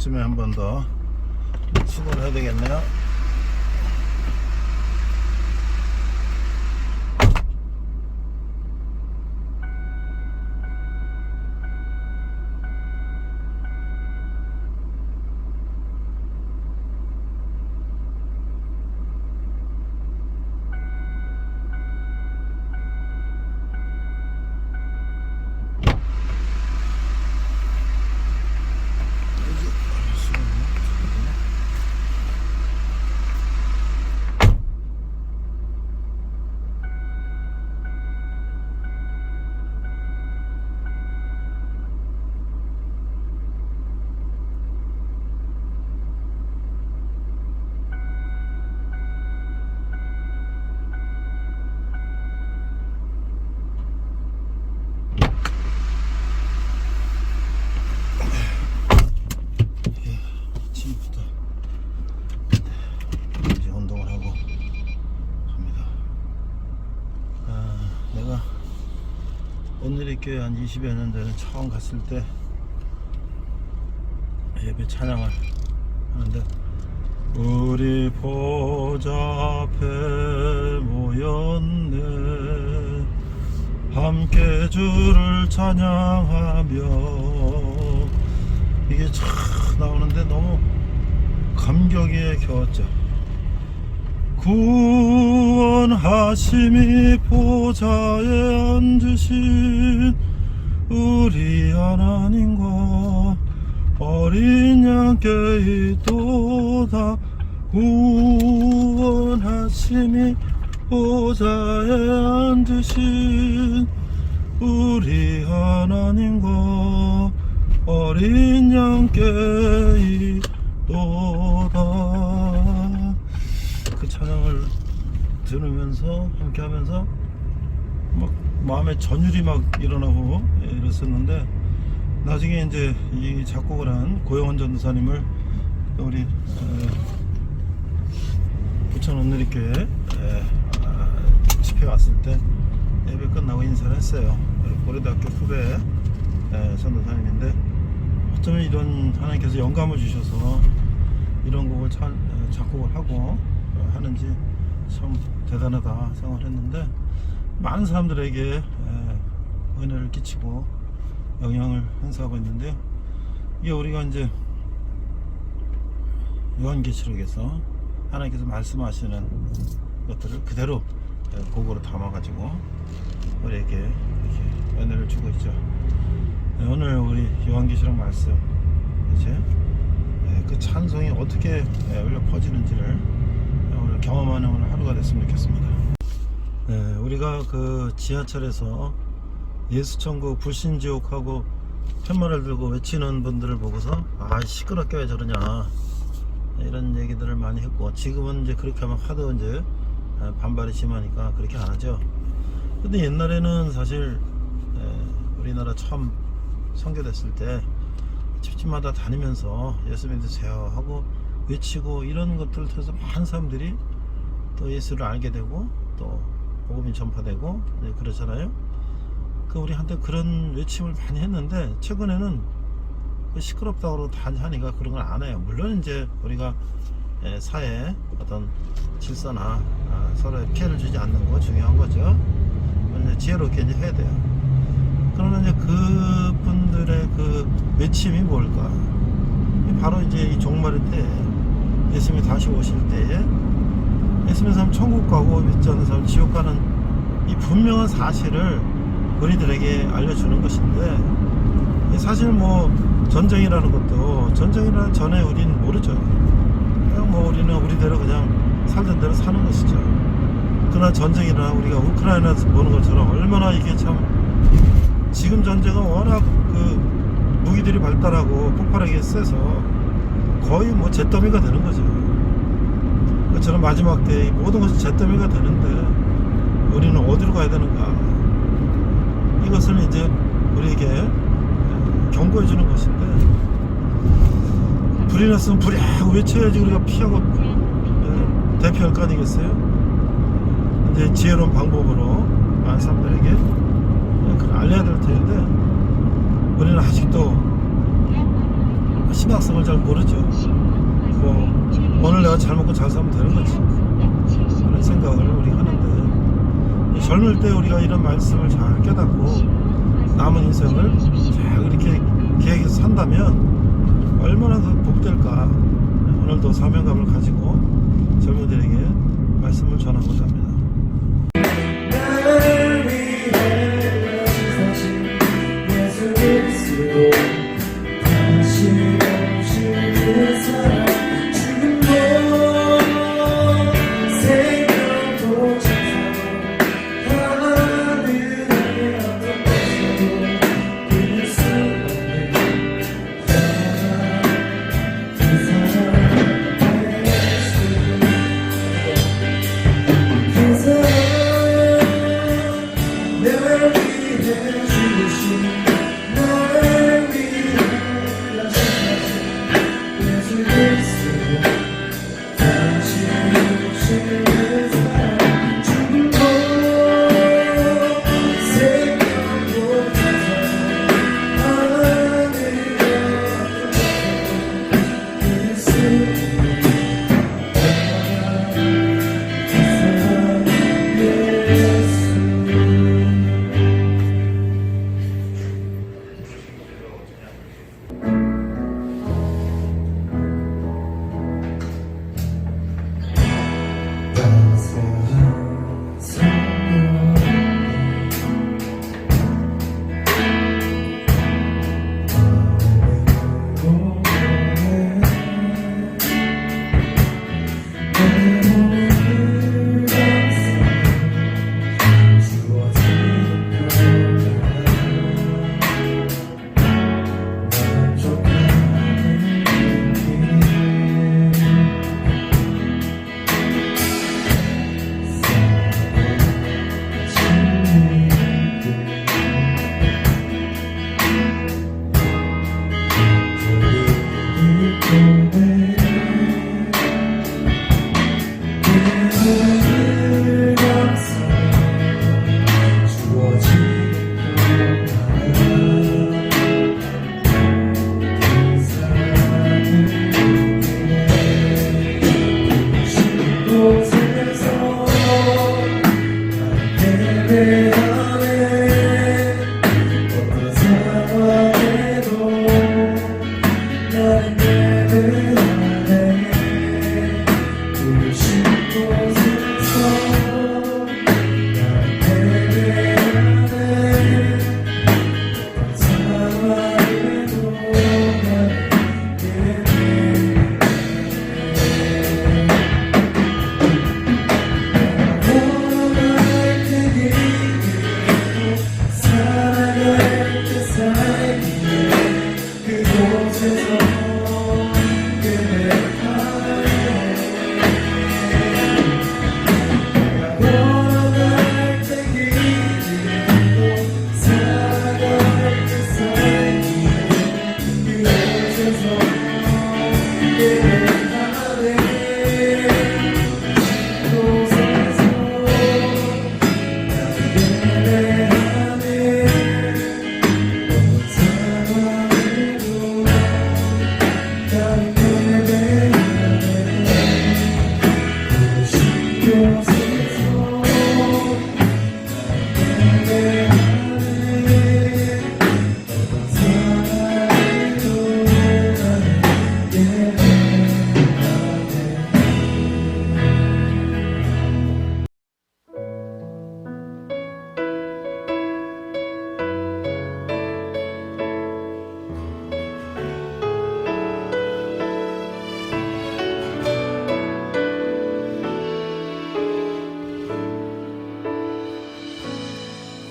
이쯤에 한 번 더 수고를 해야 되겠네요. 아침부터 이제 운동을 하고 갑니다. 내가 오늘의 교회 한 20여 년 전에 처음 갔을 때 예배 찬양을 하는데, 우리 보좌 앞에 모였네, 함께 주를 찬양하며, 이게 참 나오는데 너무 감격에 겨웠죠. 구원하심이 보좌에 앉으신 우리 하나님과 어린 양께 이도다. 구원하심이 보좌에 앉으신 우리 하나님과 어린 양께 이도다. 그 찬양을 들으면서 함께 하면서 막 마음에 전율이 막 일어나고 이랬었는데, 나중에 이제 이 작곡을 한 고영원 전도사님을 우리 부천 온누리교회 집회 왔을 때 예배 끝나고 인사를 했어요. 고려대학교 후배 전도사님인데, 어쩌면 이런 하나님께서 영감을 주셔서 이런 곡을 작곡을 하고 하는지 참 대단하다 생각을 했는데, 많은 사람들에게 은혜를 끼치고 영향을 행사하고 있는데요. 이게 우리가 이제 요한계시록에서 하나님께서 말씀하시는 것들을 그대로 곡으로 담아가지고 우리에게 이렇게 은혜를 주고 있죠. 오늘 우리 요한계시록 말씀, 이제 그 찬송이 어떻게 울려 퍼지는지를 오늘 경험하는 오늘 하루가 됐으면 좋겠습니다. 우리가 그 지하철에서 예수천국 불신지옥하고 팻말을 들고 외치는 분들을 보고서 시끄럽게 왜 저러냐 이런 얘기들을 많이 했고, 지금은 이제 그렇게 하면 하도 이제 반발이 심하니까 그렇게 안 하죠. 근데 옛날에는 사실 우리나라 처음 선교됐을 때 집집마다 다니면서 예수 믿으세요 하고 외치고 이런 것들을 통해서 많은 사람들이 또 예수를 알게 되고 또 복음이 전파되고 그렇잖아요. 우리 한테 그런 외침을 많이 했는데, 최근에는 시끄럽다고 하니까 그런 걸 안 해요. 물론 이제 우리가 사회에 어떤 질서나 서로의 피해를 주지 않는 거 중요한 거죠. 이제 지혜롭게 이제 해야 돼요. 그러나 이제 그분들의 그 외침이 뭘까? 바로 이제 이 종말의 때, 예수님이 다시 오실 때에 예수님의 사람 천국 가고 믿지 않는 사람 지옥 가는 이 분명한 사실을 우리들에게 알려주는 것인데, 사실 뭐 전쟁이라는 것도, 전쟁이라는 전에 우리는 모르죠. 그냥 뭐 우리는 우리대로 그냥 살던 대로 사는 것이죠. 그러나 전쟁이나 우리가 우크라이나에서 보는 것처럼 얼마나 이게 참, 지금 전쟁은 워낙 그 무기들이 발달하고 폭발하기 세서 거의 뭐 잿더미가 되는 거죠. 그처럼 마지막 때 모든 것이 잿더미가 되는데 우리는 어디로 가야 되는가? 이것을 이제 우리에게 경고해 주는 것인데, 불이 났으면 불이 하고 외쳐야지 우리가 피하고 대피할 거 아니겠어요? 이제 지혜로운 방법으로 많은 사람들에게 그걸 알려야 될 텐데, 우리는 아직도 심각성을 잘 모르죠. 뭐 오늘 내가 잘 먹고 잘 살면 되는 거지, 그런 생각을 우리 하는데, 젊을 때 우리가 이런 말씀을 잘 깨닫고 남은 인생을 잘 이렇게 계획해서 산다면 얼마나 더 복될까. 오늘도 사명감을 가지고 젊은이들에게 말씀을 전하고자 합니다.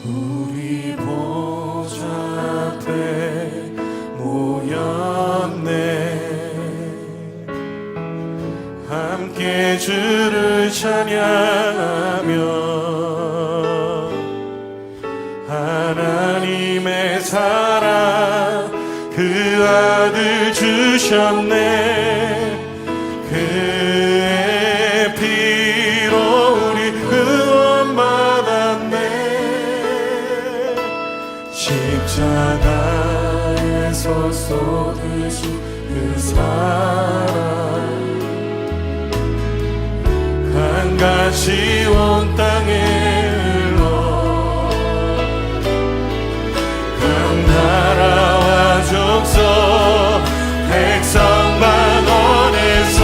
우리 보좌 앞에 모였네. 함께 주를 찬양하며 하나님의 사랑 그 아들 주셨네. 그의 피로 우리 구원 받았네. 십자가에서 쏟으신 그 강같이 온 땅에 흘러 각 나라와 족속 백성만 원해서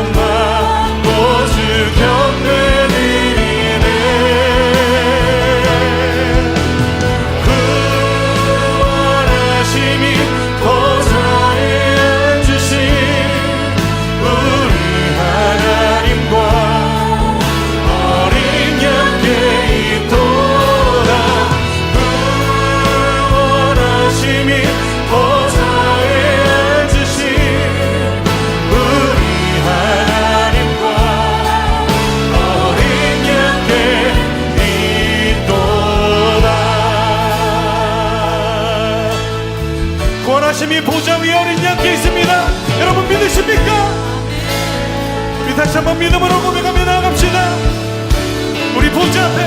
구원받고 주 경배 드리네. 구원하심이 보좌에 앉으신 우리 하나님과 어린 양께 있도다. 구원하심이 보좌에 앉으신 우리 하나님과 어린 양께 있도다. 구원하심이 보좌 위에 어린 양께 있습니다. 여러분 믿으십니까? 우리 다시 한번 믿음으로 고백하며 나아갑시다. 우리 보좌 앞에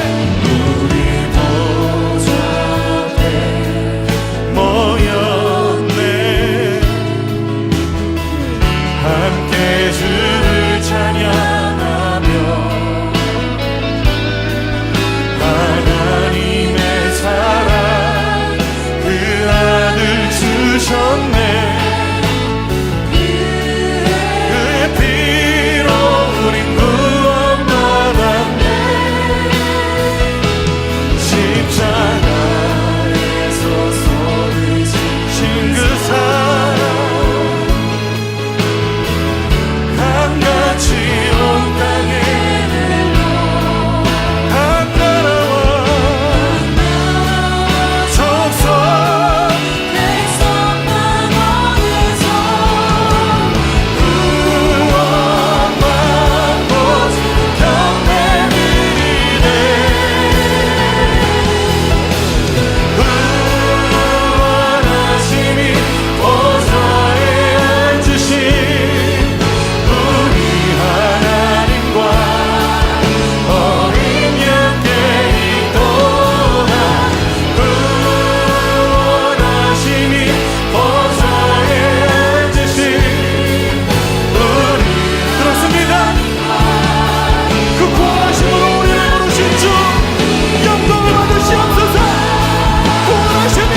모였네. 함께 주를 찬양하며 하나님의 사랑 그 아들 주셨네. 그의 피로 우린 구원받았네. 십자가에서 쏟으신 그 사랑 강같이 온 땅에 각 나라와 족속 구원받고 경배 드리네. 구원하심이 보좌에 앉으신 우리 하나님과 어린 양께 있도다. 구원하심이 보좌에 앉으신 우리 들었습니다. 그 구원하심으로 우리를 부르신 주 영광을 받으시옵소서. 구원하심이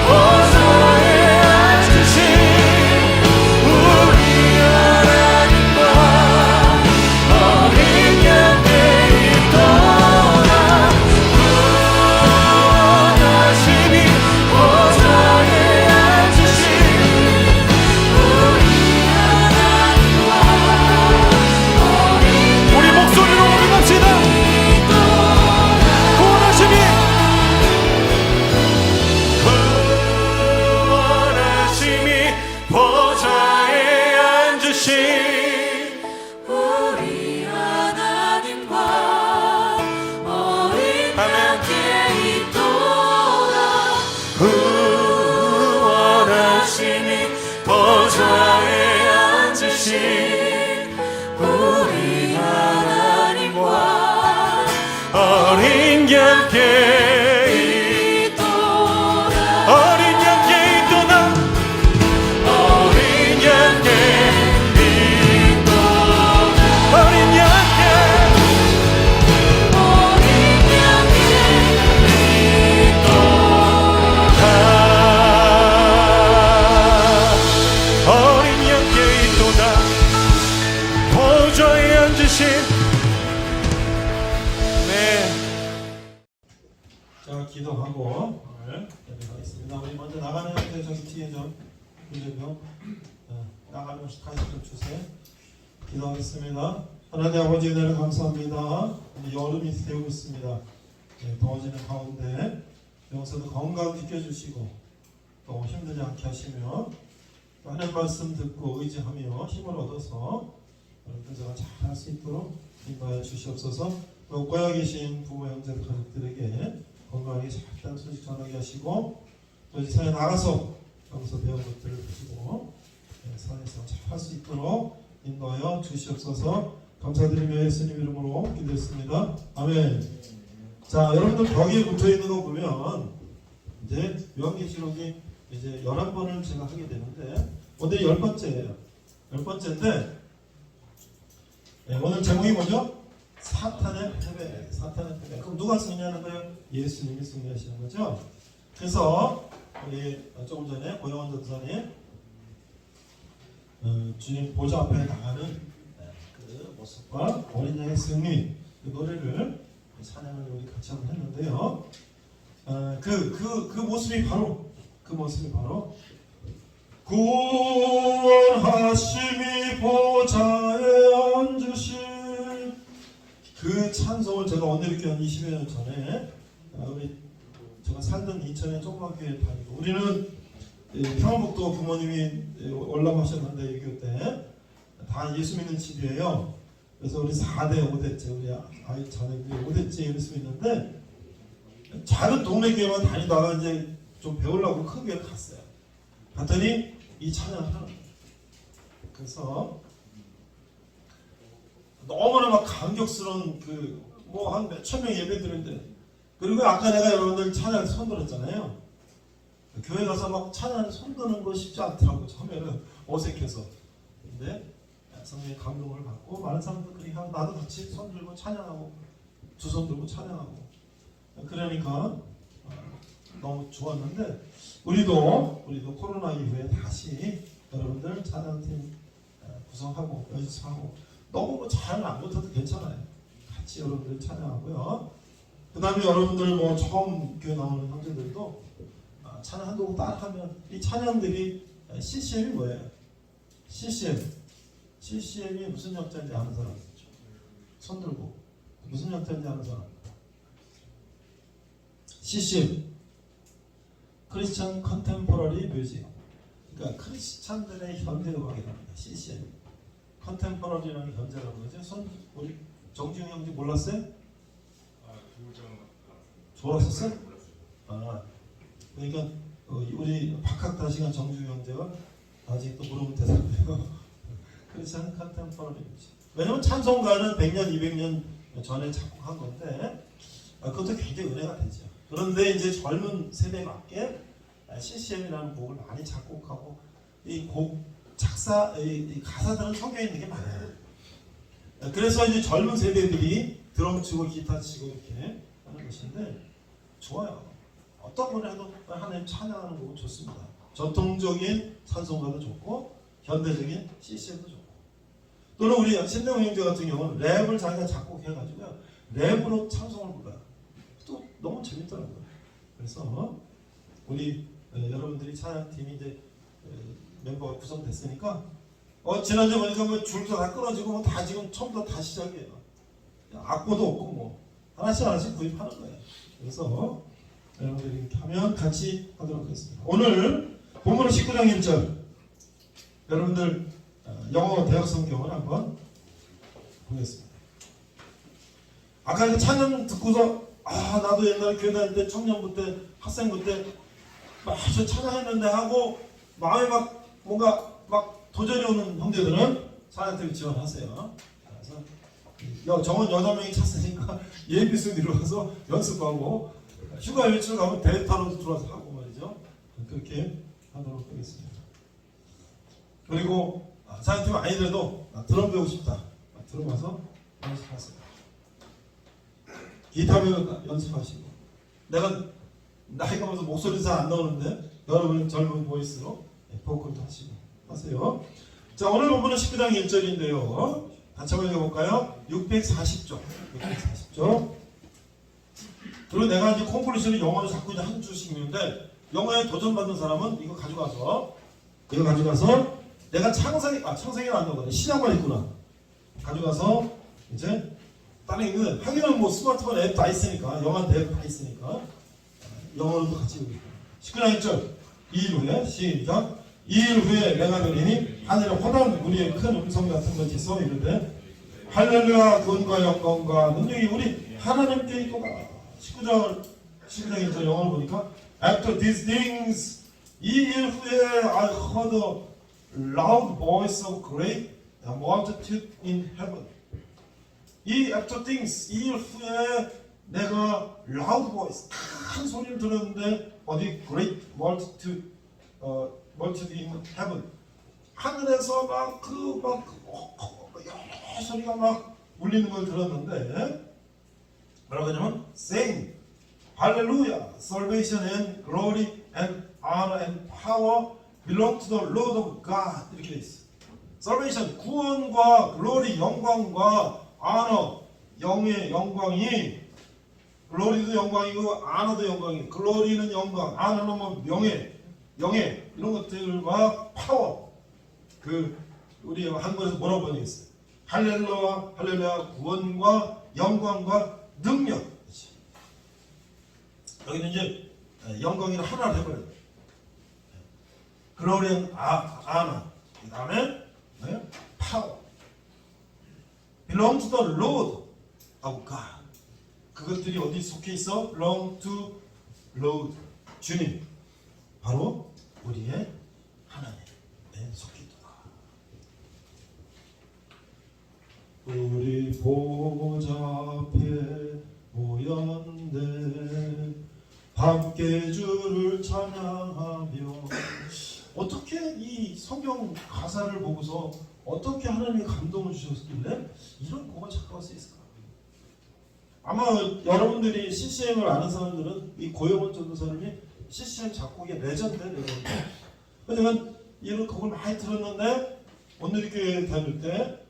보좌에 앉으신 우리 하나님과 어린 양께 있도다. 구원하심이 보좌에 앉으신 우리 목소리로 고백합시다. 구원하심이 보좌에 앉으신 우리 하나님과 어린 양께 있도다. 구원하심이 보좌에 앉으신 우리 하나님과 어린 양께 있도다. 어린 양께 있도다. 어린 양께 있도다. 어린 양께 어린 양께 있도다. 보좌에 앉으신 네. 자, 기도하고 오늘 예배하겠습니다. 우리 먼저 나가는 데 저기 뒤에 좀 빌려요. 나가면 다시 좀 주세요. 기도하겠습니다. 하나님 아버지 은혜를 감사합니다. 여름이 되고 있습니다. 더워지는 가운데 여기서도 건강 지켜주시고 또 힘들지 않게 하시며 하는 말씀 듣고 의지하며 힘을 얻어서 여러분들 제가 잘 할 수 있도록 인도하여 주시옵소서. 또 고야 계신 부모 형제 가족들에게 건강하게 잘 따른 소식 전하게 하시고 또 이제 사회 나가서 여기서 배운 것들을 가지고 사회에서 잘 할 수 있도록 인도하여 주시옵소서. 감사드리며 예수님 이름으로 기도했습니다. 아멘. 자, 여러분들 벽에 붙어 있는 거 보면 이제 요한계시록이 이제 11번을 제가 하게 되는데 오늘이 10번째예요. 10번째인데 오늘 제목이 뭐죠? 사탄의 패배. 사탄의 패배. 그럼 누가 승리하는 거예요? 예수님이 승리하시는 거죠. 그래서 우리 조금 전에 고영원 전사님 주님 보좌 앞에 나가는 그 모습과 어린 양의 승리 그 노래를 찬양을 우리 같이 한번 했는데요. 그 모습이 바로 구원하심이 보좌에 앉으신 그 찬송을 제가 오늘이렇게 한 20여 년 전에 우리 제가 살던 인천의 조그만 교회 다니고 우리는 평안북도 부모님이 월남하셨는데 유교 때 다 예수 믿는 집이에요. 그래서 우리 4대 5대째 우리 아이 자녀들이 5대째 예수 믿는데 작은 동네 교회만 다니다가 이제 좀 배우려고 큰 교회 갔어요. 갔더니 이 찬양을 하는 거예요. 그래서 너무나 막 감격스러운 뭐 한 몇천 명 예배 드리는데 그리고 아까 내가 여러분들 찬양 손 들었잖아요. 교회 가서 막 찬양 손 드는 거 쉽지 않더라고. 처음에는 어색해서. 근데 성령의 감동을 받고 많은 사람들 그렇게 하고 나도 같이 손 들고 찬양하고 두 손 들고 찬양하고 그러니까 너무 좋았는데 우리도 코로나 이후에 다시 여러분들 찬양팀 구성하고 연습하고 너무 잘 안 못해도 괜찮아요. 같이 여러분들 찬양하고요. 그 다음에 여러분들 뭐 처음 교회 나오는 형제들도 찬양 한 곡 딱 하면 이 찬양들이 CCM이 뭐예요? CCM이 무슨 역자인지 아는 사람? 손 들고 무슨 역자인지 아는 사람? CCM 크리스천 컨템포러리 뮤직 그러니까 크리스찬들의 현대 음악이랍니다. CCM 컨템포러리라는 현재라고 그러죠. 우리 정지웅 형제 몰랐어요? 졸았었어요? 그러니까 우리 박학다시간 정지웅 형제가 아직도 모르면 대단해요. 크리스천 컨템포러리 뮤직 왜냐면 찬송가는 100년, 200년 전에 작곡한 건데 그것도 굉장히 은혜가 되죠. 그런데 이제 젊은 세대에 맞게 CCM이라는 곡을 많이 작곡하고 이 곡 작사, 이 가사들은 성경에 있는 게 많아요. 그래서 이제 젊은 세대들이 드럼 치고 기타 치고 이렇게 하는 것인데 좋아요. 어떤 걸 해도 하나님 찬양하는 곡은 좋습니다. 전통적인 찬송가도 좋고 현대적인 CCM도 좋고 또는 우리 신대웅 형제 같은 경우는 랩을 자기가 작곡해가지고요. 랩으로 찬송을 불러요. 또 너무 재밌더라고요. 그래서 우리 여러분들이 찬양팀이 이제 멤버가 구성됐으니까 지난주에 보니까 뭐 줄도 다 끊어지고 뭐 다 지금 처음부터 다 시작이에요. 악보도 없고 뭐 하나씩 구입하는 거예요. 그래서 여러분들이 이렇게 하면 같이 하도록 하겠습니다. 오늘 본문 19장 1절 여러분들 영어 대학 성경을 한번 보겠습니다. 아까 그 찬양 듣고서 나도 옛날에 교회 다닐 때 청년부 때 학생부 때 막 찬양했는데 하고 마음에 막 뭔가 막 도전이 오는 형제들은 찬양팀 지원하세요. 그래서 정원 8명이 찼으니까 예비순 이루어서 연습하고 휴가 일주일 가면 데이터로 들어와서 하고 말이죠. 그렇게 하도록 하겠습니다. 그리고 찬양팀 아니더라도 드럼 배우고 싶다. 드럼 와서 연습하세요. 기타 배우 연습하시고 내가 나이가 먹어서 목소리 잘 안 나오는데 여러분 젊은 보이스로 보컬도 하세요. 자, 오늘 본문은 19장 1절인데요. 같이 한번 읽어볼까요? 640쪽. 그리고 내가 이제 콩클루션을 영어로 자꾸 이제 한 줄씩 읽는데 영어에 도전받는 사람은 이거 가져가서 내가 창세기는 안 나오거든. 신약만 있구나. 가져가서 이제 다른 읽는 하기는 뭐 스마트폰 앱 다 있으니까 영어한테 앱 다 있으니까 영어로도 같이 읽고 19장 1절 2일 후에 시작 2일 후에 내가 들으니 하늘에 허다한 우리의 큰 음성 같은 것이 써 이르되 할렐루야 구원과 영광과 능력이 우리 하나님께 있도다. 19장 1절 영어를 보니까 After these things 2일 후에 I heard a loud voice of great multitude in heaven. 이 after things 2일 후에 내가 loud voice 큰 소리를 들었는데 어디 great multitude in heaven 하늘에서 여러 소리가 막 울리는 걸 들었는데 뭐라고 하냐면 saying Hallelujah, salvation and glory and honor and power belong to the Lord of God 이렇게 돼 있어. salvation 구원과 glory 영광과 honor 영의 영광이 glory도 영광이고 honor도 영광이고 glory는 영광, honor는 뭐 명예, 영예 이런 것들과 power 그 우리 한국에서 뭐라고 번역했어요? 할렐루야 구원과 영광과 능력. 그렇지. 여기는 이제 영광이를 하나를 해버려요. 글로리는 아나 그 다음에 파워 belong to the Lord of God. 그것들이 어디 속해 있어? belong to Lord 주님 바로 우리의 하나님에 속해 있다. 우리 보좌 앞에 모였는데 함께 주를 찬양하며 어떻게 이 성경 가사를 보고서 어떻게 하나님이 감동을 주셨길래 이런 곡을 작곡할 수 있을까? 아마 여러분들이 CCM을 아는 사람들은 이 고영원 전도사님이 CCM 작곡의 레전드예요. 왜냐면 이런 곡을 많이 들었는데 온누리교회 다닐 때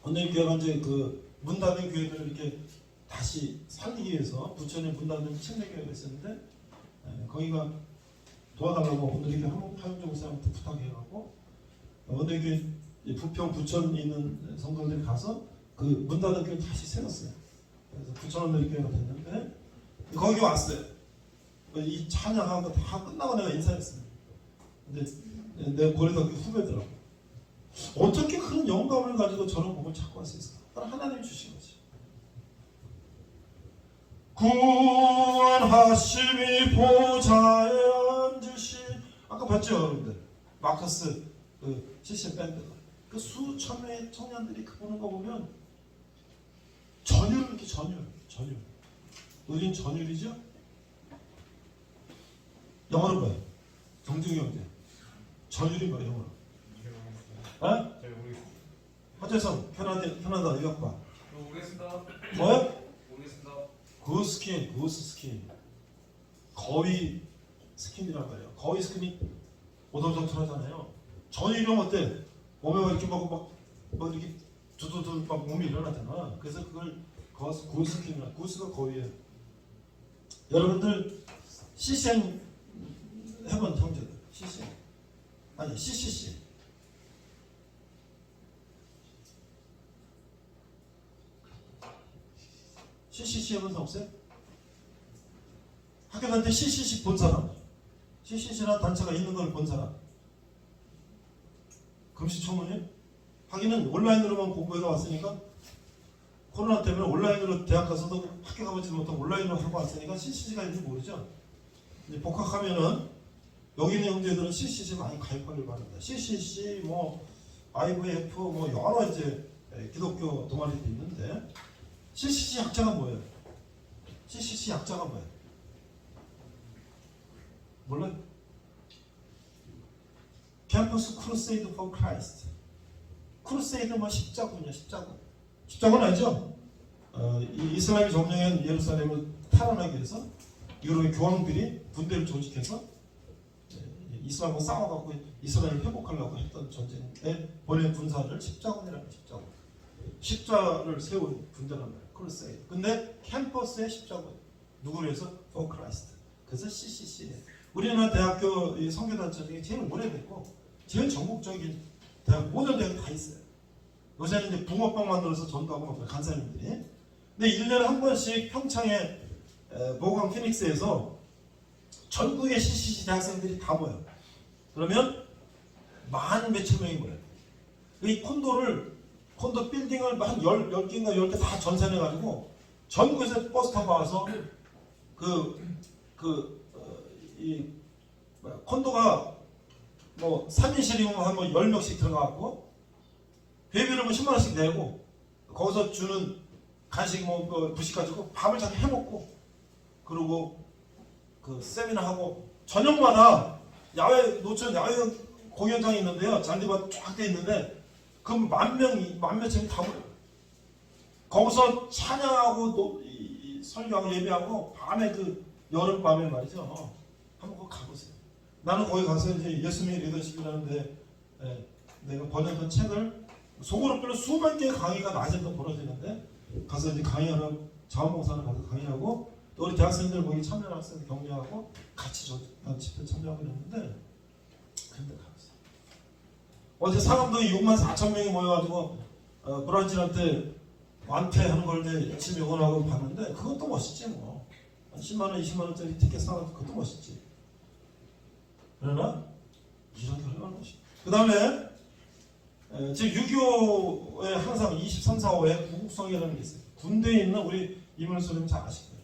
온누리교회가 이제 그 문 닫은 교회들을 이렇게 다시 살리기 위해서 부천에 문 닫은 침례교회가 있었는데 거기가 도와달라고 온누리교회 한용종 사람한테 부탁해가지고 온누리교회 부평 부천에 있는 성도들이 가서 그 문 닫은 교회 다시 세웠어요. 그래서 부천 온누리교회가 됐는데 거기 왔어요. 이 찬양하고 다 끝나고 내가 인사했어요. 근데 내 고려대학교 후배더라고. 어떻게 그런 영감을 가지고 저런 곡을 찾고 할 수 있을까? 하나님이 주신 거지. 구원하심이 보좌에 앉으시 아까 봤죠 여러분들 마커스 그 CCM 밴드가 그 수천 명의 청년들이 그 보는 거 보면 전율 이렇게 전율 우린 전율이죠. 영어로 뭐예요? 정중이 형제 전율이 뭐예요 영어로? 어? 허재성 캐나다 유학파 모르겠습니다. 뭐요? 모르겠습니다. 구스킨 거위 스킨이란 말이에요. 거위 스킨이 오돌도돌하잖아요. 전이령 어때? 몸에 막 이렇게 막 이렇게 두두두 막 몸이 일어나잖아. 그래서 그걸 구스킨이라 구스가 거위예요. 여러분들 CCM 해본 형제들 CCM 아니 CCC CCC 해본 사람 없어요? 학교 다닐 때 CCC 본 사람? CCC라는 단체가 있는 걸 본 사람? 금시초문이에요? 하기는 온라인으로만 공부해서 왔으니까 코로나 때문에 온라인으로 대학 가서도 학교 가보지 못하고 온라인으로 하고 왔으니까 CCC가 있는지 모르죠? 이제 복학하면은 여기 있는 형제들은 CCC 많이 가입하길 바랍니다. CCC 뭐 IVF 뭐 여러 이제 기독교 동아리도 있는데 CCC 약자가 뭐예요? CCC 약자가 뭐예요? 몰라요? 캠퍼스 크루세이드 포 크라이스트. 크루세이드 뭐 십자군이야 십자군. 십자군 알죠? 이슬람이 점령한 예루살렘을 탈환하기 위해서 유럽의 교황들이 군대를 조직해서 이슬람과 싸워갖고 이스라엘을 회복하려고 했던 전쟁에 보낸 군사를 십자군이라는 십자군. 십자를 세운 군대란 말이에요. 크루세이드. 근데 캠퍼스의 십자군. 누구를 위해서? For Christ. 그래서 CCC. 우리나라 대학교 선교단체 중에 제일 오래됐고 제일 전국적인 대학 모든 대학이 다 있어요. 요새는 이제 붕어빵 만들어서 전도하고 간사님들이. 근데 1년에 한 번씩 평창에 보강 피닉스에서 전국의 CCC 대학생들이 다 모여요. 그러면 만 몇천 명이 모여요. 이 콘도 빌딩을 한 10개인가 10개 다 전산해가지고 전국에서 버스 타고 와서 이 콘도가 뭐 3인실이면 한 10명씩 들어가고 회비를 뭐 10만 원씩 내고 거기서 주는 간식 뭐 부식 가지고 밥을 잘 해먹고, 그리고 그 세미나 하고 저녁마다 야외 노천 야외 공연장이 있는데요. 잔디밭 쫙 돼 있는데 그 만 명이 다 모여요. 거기서 찬양하고 설교하고 예배하고 밤에 그 여름 밤에 말이죠. 한번 거기 가보세요. 나는 거기 가서 이제 예수님의 리더십이라는데 내가 번역한 책을 소그룹별로 수백 개의 강의가 낮에도 벌어지는데 가서 이제 강의하러 자원봉사를 가서 강의하고 또 우리 대학생들 거기 참여하는 학생들 격려하고 같이 집회 참여하고 그랬는데 근데 가봤어요. 어제 상암동에 64,000명이 모여가지고 브라질한테 완패하는 걸 열심히 응원하고 봤는데 그것도 멋있지 뭐. 10만원 20만원짜리 티켓 사가지고 그것도 멋있지. 그러나 이런 게 얼마나 멋있어. 그 다음에 지금 6.25에 항상 23, 4.5에 구국성이라는 게 있어요. 군대에 있는 우리 이문수님 잘 아실 거예요.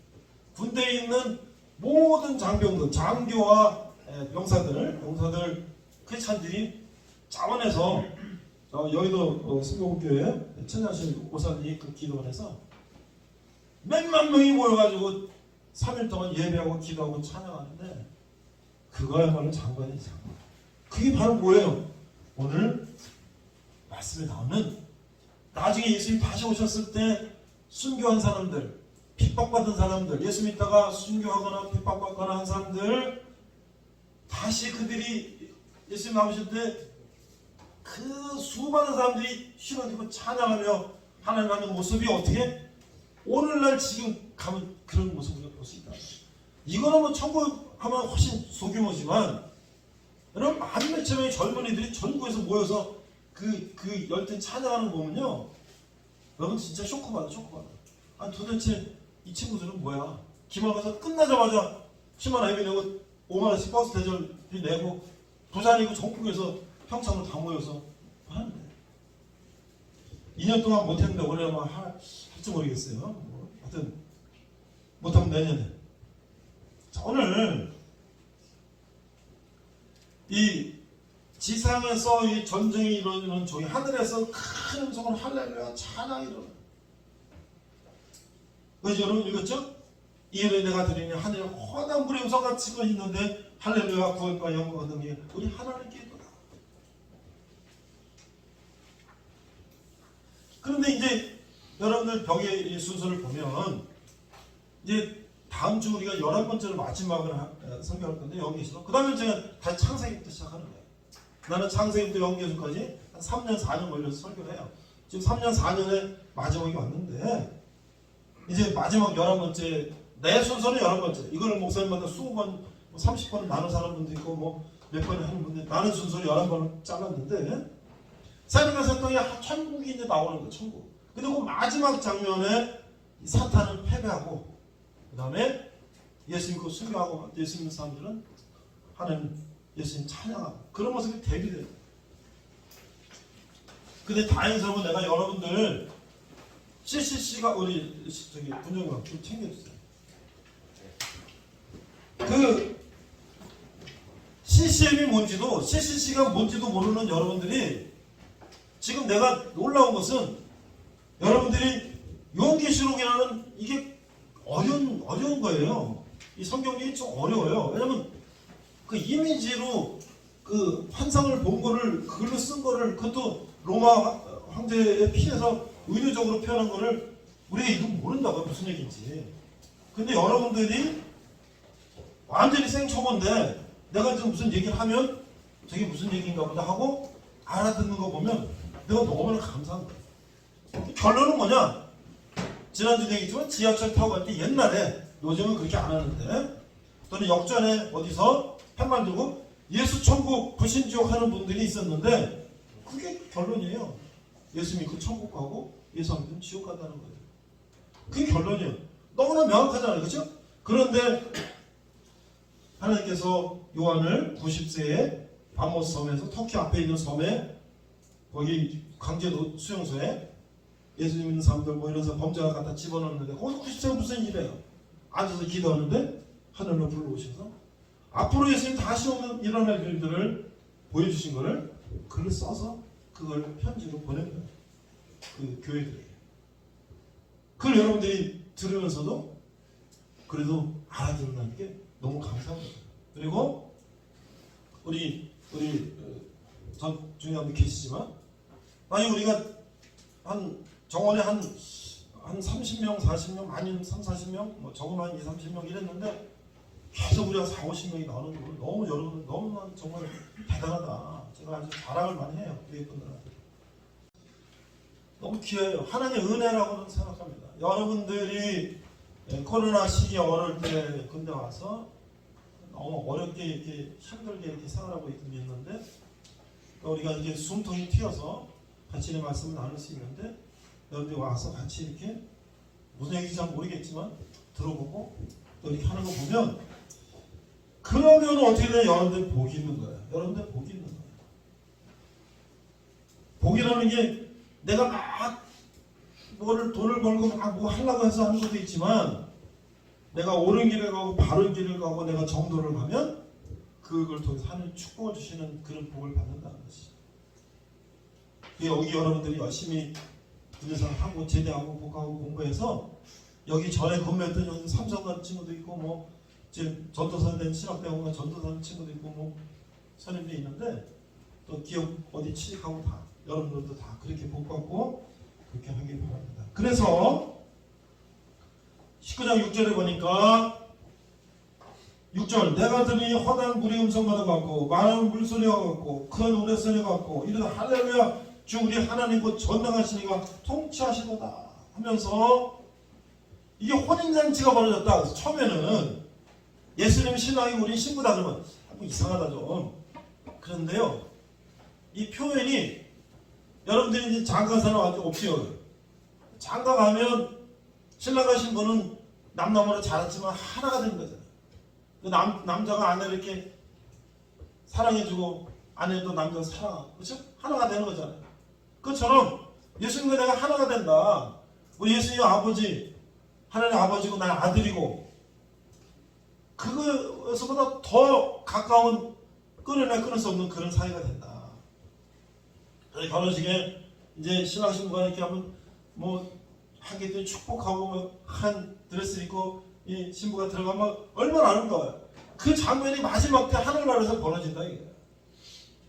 군대에 있는 모든 장병들, 장교와 병사들, 크리스찬들이 자원해서 여의도 승교국교회 천연실 오산리 그 기도원에서 몇만 명이 모여가지고 3일 동안 예배하고 기도하고 찬양하는데 그거야말로 장관이죠. 그게 바로 뭐예요? 오늘 말씀에 나오는 나중에 예수님 다시 오셨을 때 순교한 사람들, 핍박받은 사람들, 예수 믿다가 순교하거나 핍박받거나 한 사람들 다시 그들이 예수님 나오실 때 그 수많은 사람들이 실어지고 찬양하며 하나님 하는 모습이 어떻게 오늘날 지금 가면 그런 모습을 볼 수 있다. 이거는 뭐 천국 하면 훨씬 소규모지만 여러분 만 몇천 명의 젊은이들이 전국에서 모여서 그 열띤 찬양하는 거 보면요 여러분 진짜 쇼크받아. 아니 도대체 이 친구들은 뭐야? 기말가서 끝나자마자 10만 예배 내고 5만 원씩 버스 대절비 내고 부산이고 전국에서 평창으로 다 모여서 하는데 2년 동안 못했는데 올해 아마 할지 모르겠어요. 뭐, 하여튼 못하면 내년에. 자, 오늘 이 지상에서 이 전쟁이 일어나는 저기 하늘에서 큰 음성으로 할렐루야 찬양이 일어나. 그래서 여러분 읽었죠? 이를 내가 드리니 하늘에 허다한 불의 음성같이 있는데 할렐루야 구원과 영광 등이 우리 하나님께 있도다. 그런데 이제 여러분들 벽의 순서를 보면 이제 다음 주 우리가 11번째로 마지막으로 설교할 건데 영계시록. 그 다음에 제가 다시 창세기부터 시작하는 거예요. 나는 창세기부터 영계시록까지 한 3년 4년 걸려서 설교를 해요. 지금 3년 4년에 마지막이 왔는데 이제 마지막 11번째 내 순서는 11번째. 이거를 목사님마다 20번 30번을 나눈 사람분도 있고 뭐 몇 번을 하는 분들 나는 순서를 11번을 잘랐는데 사람과 사탄이 천국이 이제 나오는 거예요. 천국. 그리고 마지막 장면에 사탄을 패배하고 그 다음에 예수님 그 순교하고 예수 믿는 사람들은 하나님 예수님 찬양하고 그런 모습이 대비돼요. 근데 다행스러운 건 내가 여러분들 CCC가 우리 저기 분영관 좀 챙겨주세요. 그 CCC가 뭔지도 모르는 여러분들이 지금 내가 놀라운 것은 여러분들이 요한계시록이라는 이게 어려운 거예요. 이 성경이 좀 어려워요. 왜냐면 그 이미지로 그 환상을 본 거를 글로 쓴 거를 그것도 로마 황제에 피해서 의도적으로 표현한 거를 우리가 이거 모른다고요. 무슨 얘기인지. 근데 여러분들이 완전히 생초보인데 내가 지금 무슨 얘기를 하면 저게 무슨 얘기인가 보다 하고 알아듣는 거 보면 내가 너무나 감사한 거예요. 결론은 뭐냐? 지난주도 얘기했지만 지하철 타고 갈 때 옛날에 요즘은 그렇게 안 하는데 또는 역전에 어디서 펜만 들고 예수 천국 불신지옥 하는 분들이 있었는데 그게 결론이에요. 예수 믿고 천국 가고 예수 안 믿으면 지옥 간다는 거예요. 그게 결론이에요. 너무나 명확하잖아요. 그렇죠? 그런데 하나님께서 요한을 90세에 바모스 섬에서 터키 앞에 있는 섬에 거기 강제로 수용소에 예수님 믿는 사람들 뭐 이런 범죄가 갖다 집어넣는데 거기서 90세가 무슨 일이에요? 앉아서 기도하는데 하늘로 불러오셔서 앞으로 예수님 다시 오면 일어날 일들을 보여주신 거를 글을 써서 그걸 편지로 보낸 거예요. 그 교회들에게. 그걸 여러분들이 들으면서도 그래도 알아듣는다는 게 너무 감사합니다. 그리고 우리 전 중에 한 분 계시지만 만약 우리가 한 정원에 한 30명, 40명, 많이는 3, 40명, 뭐 적으면 한 2, 30명 이랬는데 계속 우리가 4, 50명이 나오는 거 너무 여러분 너무 정말 대단하다. 제가 아주 자랑을 많이 해요. 우리 분들한테. 너무 귀해요. 하나님의 은혜라고는 생각합니다. 여러분들이 코로나 시기에 어려울 때 군대 와서 너무 어렵게 이렇게 힘들게 이렇게 생활하고 있는데 우리가 이게 숨통이 튀어서 같이 이 말씀을 나눌 수 있는데 여러분들이 와서 같이 이렇게 무슨 얘기인지 잘 모르겠지만 들어보고 또 이렇게 하는 거 보면 그러면 어떻게 돼요? 여러분들 복이 있는 거예요. 여러분들 복이 있는 거예요. 복이라는 게 내가 막 돈을 벌고 막 뭐 하려고 해서 하는 것도 있지만 내가 옳은 길을 가고 바른 길을 가고 내가 정도를 가면 그걸 통해서 하나님 축복을 주시는 그런 복을 받는다는 것이죠. 여기 여러분들이 열심히 군대생활 하고 제대하고 복하고 공부해서 여기 전에 근무했던 여기 삼성 간 친구도 있고 뭐 지금 전도사 된 신학대학원 전도사 된 친구도 있고 뭐 선임도 있는데 또 기업 어디 취직하고 다 여러분들도 다 그렇게 복 받고 그렇게 하길 바랍니다. 그래서 19장 6절에 보니까 6절 내가 들으니 허다한 물의 음성과도 같고 많은 물소리와 같고 큰 우레소리와 같고 이르다 할렐루야 주 우리 하나님 곧 전능하시니가 통치하시도다 하면서 이게 혼인잔치가 벌어졌다. 그래서 처음에는 예수님 신앙이 우리 신부다 그러면 뭐 이상하다 좀 그런데요 이 표현이 여러분들이 이제 장가 사람 아직 없어요. 장가 가면 신랑과 신부는 남남으로 자랐지만 하나가 되는 거잖아요. 남자가 아내를 이렇게 사랑해주고 아내도 남자를 사랑하고 그렇죠? 하나가 되는 거잖아요. 그것처럼 예수님과 내가 하나가 된다. 우리 예수님 아버지 하나님 아버지고 나의 아들이고 그것보다 더 가까운 끊을 수 없는 그런 사이가 된다. 결혼식에 이제 신랑 신부가 이렇게 하면 뭐 하기도 축복하고 뭐 한 드레스 입고 이 신부가 들어가면 얼마나 아름다워요. 그 장면이 마지막 때 하늘나라에서 벌어진다 이게.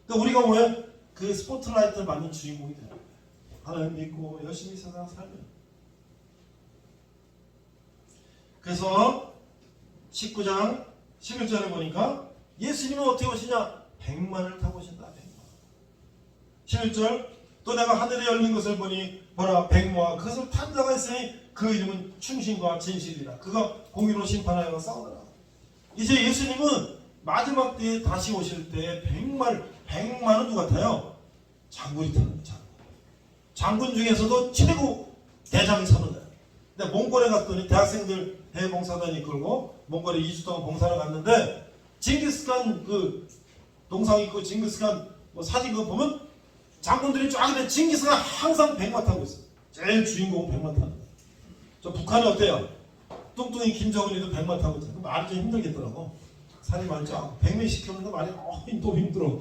그러니까 우리가 뭐야? 그 스포트라이트를 받는 주인공이 되는 거예요. 하나님 믿고 열심히 세상 살면. 그래서 19장 11절에 보니까 예수님은 어떻게 오시냐? 백만을 타고 오신다. 11절 또 내가 하늘에 열린 것을 보니 보라 백모와 그것을 탄 자가 있으니 그 이름은 충신과 진실이라 그가 공의로 심판하여 싸우더라. 이제 예수님은 마지막 때에 다시 오실 때 백만은 누구 같아요? 장군이 타는 거예요. 장군 중에서도 최고 대장이 서는 거예요. 근데 몽골에 갔더니 대학생들 대봉사단이 이끌고 몽골에 2주 동안 봉사를 갔는데 징기스칸 그 동상 있고 징기스칸 뭐 사진 그거 보면 장군들이 쫙 있는데 징기스칸 항상 백마 타고 있어요. 제일 주인공은 백마 타는 거예요. 저 북한이 어때요? 뚱뚱이 김정은이도 백마 타고 있어요. 말이 좀 힘들겠더라고. 살이 많이 쪄. 100명씩 키우는데 말이 또 힘들어.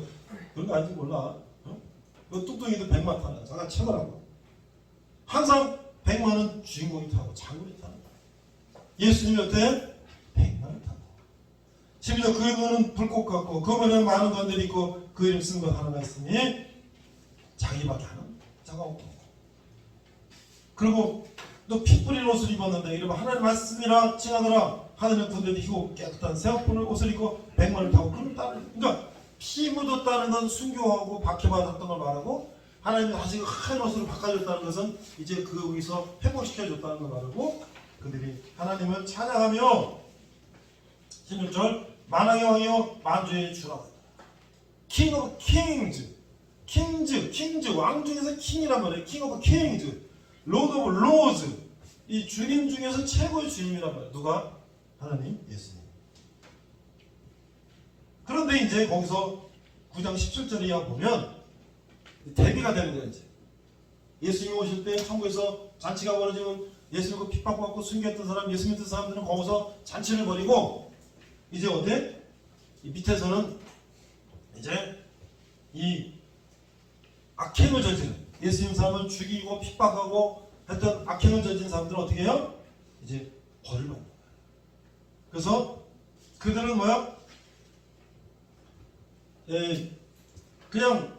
그런 거 아닌지 몰라. 그 뚱뚱이도 백마 타는 거야. 잠깐 채더라고. 항상 백마는 주인공이 타고 장군이 타는 거야. 예수님이 어때? 백마를 타고. 심지어 그 이름은 불꽃 같고 그 이름은 많은 건들이 있고 그 이름 쓴 것 하나가 있으니 자기밖에 하는 자가 없고. 그리고 또 피 뿌린 옷을 입었는데 이러면 하나님 말씀이라 칭하더라. 하늘은 군대도 희고 깨끗한 새옷 옷을 입고 백마를 타고 그러니까 피 묻었다는 건 순교하고 박해받았던 걸 말하고 하나님이 다시 하얀 옷으로 바꿔줬다는 것은 이제 거기서 회복시켜줬다는 걸 말하고 그들이 하나님을 찬양하며 16절 만왕의 왕이요 만주의 주라고 King of Kings 킹즈 왕 중에서 킹이란 말이에요. King of Kings Lord of Lords 이 주님 중에서 최고의 주님이란 말이에요. 누가? 하나님 예수님. 그런데 이제 거기서 9장 17절에 이하 보면 대비가 되는 거예요. 이제 예수님 오실 때 천국에서 잔치가 벌어지면 예수님을 핍박받고 숨겼던 사람 예수 믿는 사람들은 거기서 잔치를 벌이고 이제 어때? 이 밑에서는 이제 이 악행을 저지른 예수님 사람을 죽이고 핍박하고 했던 악행을 저진 사람들은 어떻게 해요? 이제 벌을 받는 거예요. 그래서 그들은 뭐야? 그냥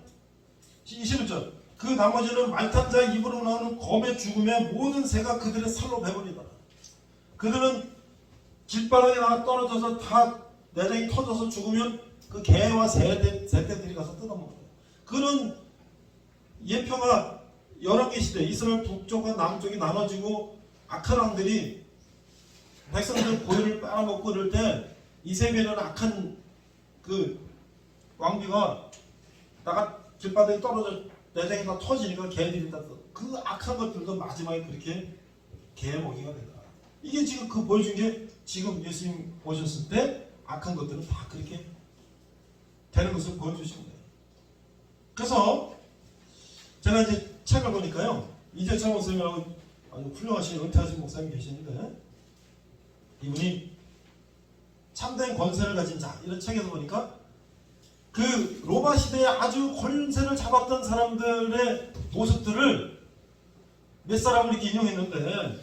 21절 그 나머지는 말탄 자의 입으로 나오는 검의 죽음에 모든 새가 그들의 살로 배버리다. 그들은 길바닥에 나가 떨어져서 다 내장이 터져서 죽으면 그 개와 새떼들이 가서 뜯어먹어요. 그런 예표가 열왕기 시대 이스라엘 북쪽과 남쪽이 나눠지고 악한 왕들이 백성들 고유를 빨아먹고 이럴 때 이세벨이라는 악한 그 왕비가 나가 길바닥에 떨어져 내장이 다 터지니까 개들이 다 그 악한 것들도 마지막에 그렇게 개 먹이가 되더라. 이게 지금 그 보여준 게 지금 예수님 오셨을 때 악한 것들은 다 그렇게 되는 것을 보여주신 거예요. 그래서 제가 이제 책을 보니까요, 이재철 목사님이라고 아주 훌륭하신 은퇴하신 목사님 계시는데 이분이 참된 권세를 가진 자 이런 책에서 보니까 그 로마 시대에 아주 권세를 잡았던 사람들의 모습들을 몇 사람을 이렇게 인용했는데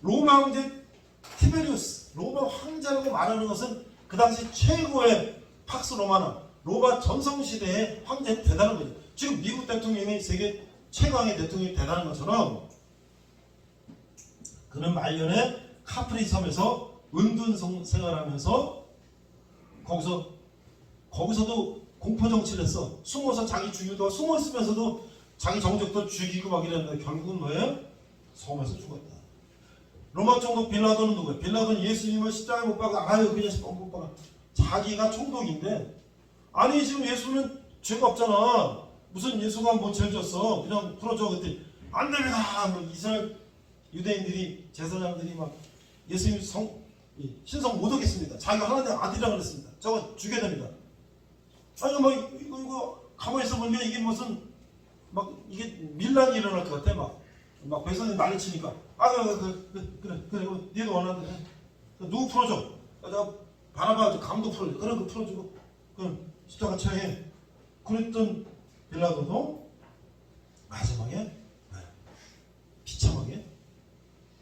로마 황제 티베리우스, 로마 황제라고 말하는 것은 그 당시 최고의 팍스 로마나 로마 전성시대의 황제는 대단한 거죠. 지금 미국 대통령이 세계 최강의 대통령이 대단한 것처럼 그는 말년에 카프리 섬에서 은둔 생활하면서 거기서도 공포 정치를 했어. 숨어서 자기 죽이고 숨어 있으면서도 자기 정적도 죽이고 막 이랬는데 결국은 뭐예요? 섬에서 죽었다. 로마 총독 빌라도는 누구예요? 빌라도는 예수님을 십자가에 못 박아 아유 그냥 못 박아. 자기가 총독인데 아니 지금 예수는 죄가 없잖아. 무슨 예수가 뭐 죄를 졌어? 그냥 풀어줘. 그때 안 됩니다. 뭐 이스라엘 유대인들이 제사장들이 막 예수님 신성 못 오겠습니다. 자기가 하나님의 아들이라고 그랬습니다. 저거 죽여야 됩니다. 아니 뭐 이거 가만히 있어 보니까 이게 무슨 막 이게 밀란이 일어날 것 같아. 막 백성들이 난리치니까 그래 니도 원하는데 누구 풀어줘. 내가 바나바 감도 풀어줘. 그런 거 풀어주고 그럼 십자가 처해. 그랬던 빌라도도 마지막에 비참하게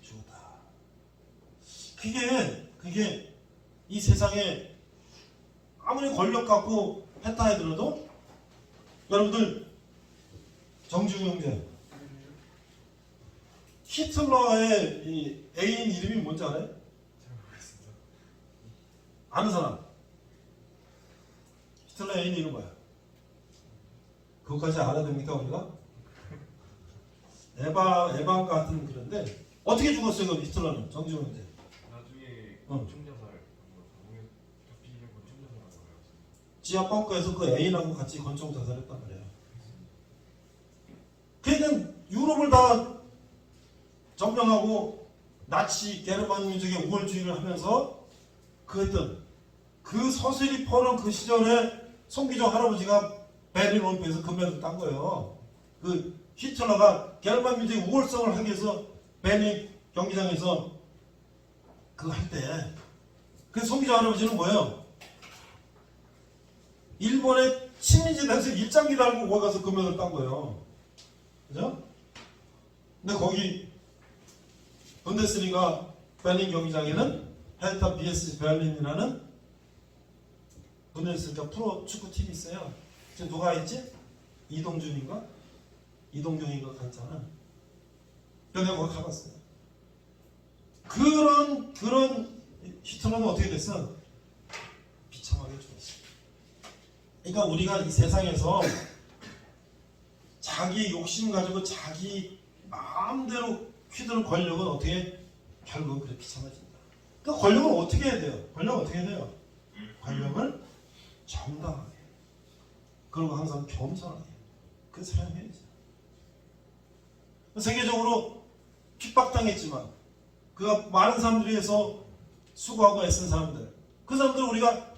죽었다. 그게 이 세상에 아무리 권력 갖고 했다 하더라도 여러분들 정지훈 형제 히틀러의 이 애인 이름이 뭔지 알아요? 잘 모르겠습니다. 아는 사람? 히틀러의 애인 이름 뭐야? 그것까지 알아야 됩니까 우리가? 에바 같은 그런데 어떻게 죽었어요 그 히틀러는? 정지훈 형제 나중에 권총자살, 공에 덮이는 권총자살하고 그랬습니다. 지하 벙커에서 그 애인하고 같이 권총 자살했단 말이에요. 그러니까 유럽을 다 점령하고 나치 게르만 민족의 우월주의를 하면서 그 서슬이 퍼는 그 시절에 송기정 할아버지가 베를린 올림픽에서 금메달을 딴 거예요. 그 히틀러가 게르만 민족의 우월성을 하기 위해서 베를린 경기장에서 그거 할 때 그 송기정 할아버지는 뭐예요? 일본의 식민지 대에서 일장기 달고 거기 가서 금메달을 딴 거예요. 그죠? 근데 거기 분데스리가 베를린 경기장에는 헤르타 BSC 베를린이라는 분데스리가 프로 축구팀이 있어요. 지금 누가 있지? 이동준인가 갔잖아. 내가 거기 가봤어요. 그런 히틀러는 어떻게 됐어? 비참하게 죽었어. 그러니까 우리가 이 세상에서 자기 욕심 가지고 자기 마음대로 휘두른 권력은 어떻게 결국은 그렇게 비참해진다. 그러니까 권력은 어떻게 해야 돼요? 권력을 정당하게 그리고 항상 겸손하게 그 사용해야죠. 세계적으로 핍박당했지만 그가 많은 사람들에 의해서 수고하고 애쓴 사람들 그 사람들 우리가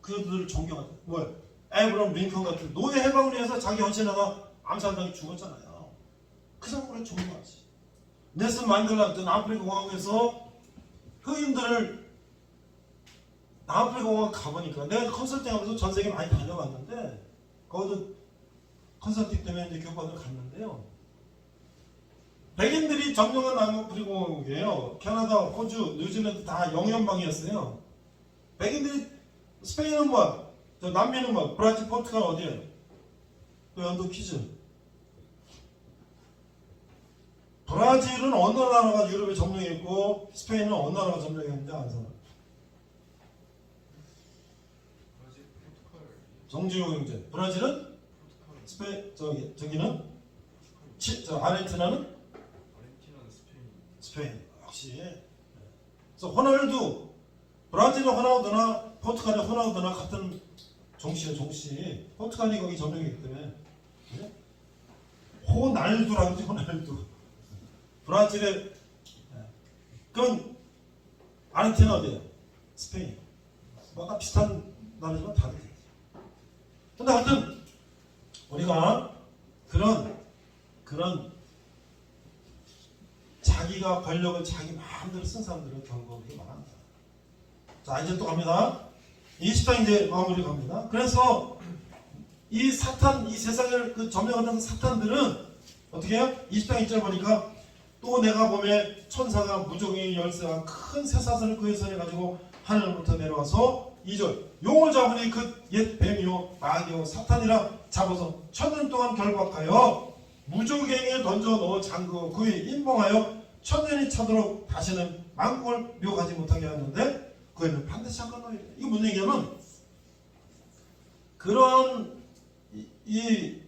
그들을 존경한다. 뭐야? 에브럼 링컨 같은 노예 해방을 위해서 자기 헌신하다 암살당해 죽었잖아요. 그 사람을 존경하지. 넬슨 만델라 같은 아프리카 공화국에서 흑인들을 아프리카 공화국 가보니까 내가 컨설팅하면서 전 세계 많이 다녀봤는데 거기도 컨설팅 때문에 이제 교육받으러 갔는데요. 백인들이 점령한 나무 그리고예요. 캐나다, 호주, 뉴질랜드 다 영연방이었어요. 백인들이 스페인은 뭐, 저 남미는 뭐, 브라질, 포르투갈 어디예요? 그 연도 퀴즈. 브라질은 어느 나라가 유럽에 점령했고 스페인은 어느 나라가 점령했는지 아는 사람? 브라질, 포르투갈, 정지용 형제. 브라질은 포르투갈, 저기는 저 아르헨티나는 아르헨티나는 스페인. 스페인. 역시. 그래서 호날두 브라질의 호날두나 포르투갈의 호날두나 같은 종씨예요. 종씨. 포르투갈이 거기 점령했기 때문에. 네? 호날두라고 하지 호날두. 브라질의 그건 아르헨티나 어디예요? 스페인. 뭐가 비슷한 나라지만 다르지. 근데 하여튼 우리가 그런 자기가 권력을 자기 마음대로 쓴 사람들은 결국 그렇게 망한다. 자 이제 또 갑니다. 20장 이제 마무리 갑니다. 그래서 이 사탄, 이 세상을 그 점령하는 사탄들은 어떻게 해요? 20장 1절 보니까 또 내가 보매 천사가 무적의 열쇠와 큰 쇠사슬을 그의 손에 가지고 하늘로부터 내려와서 2절 용을 잡으니 그 옛 뱀이요 마귀요 사탄이라 잡아서 1000년 동안 결박하여 무적행에 던져 넣어 잠그고 그에 인봉하여 1000년이 차도록 다시는 만국을 묘하지 못하게 하는데 그에는 반드시 잠깐 넣어야 돼. 이게 무슨 얘기냐면 그런 이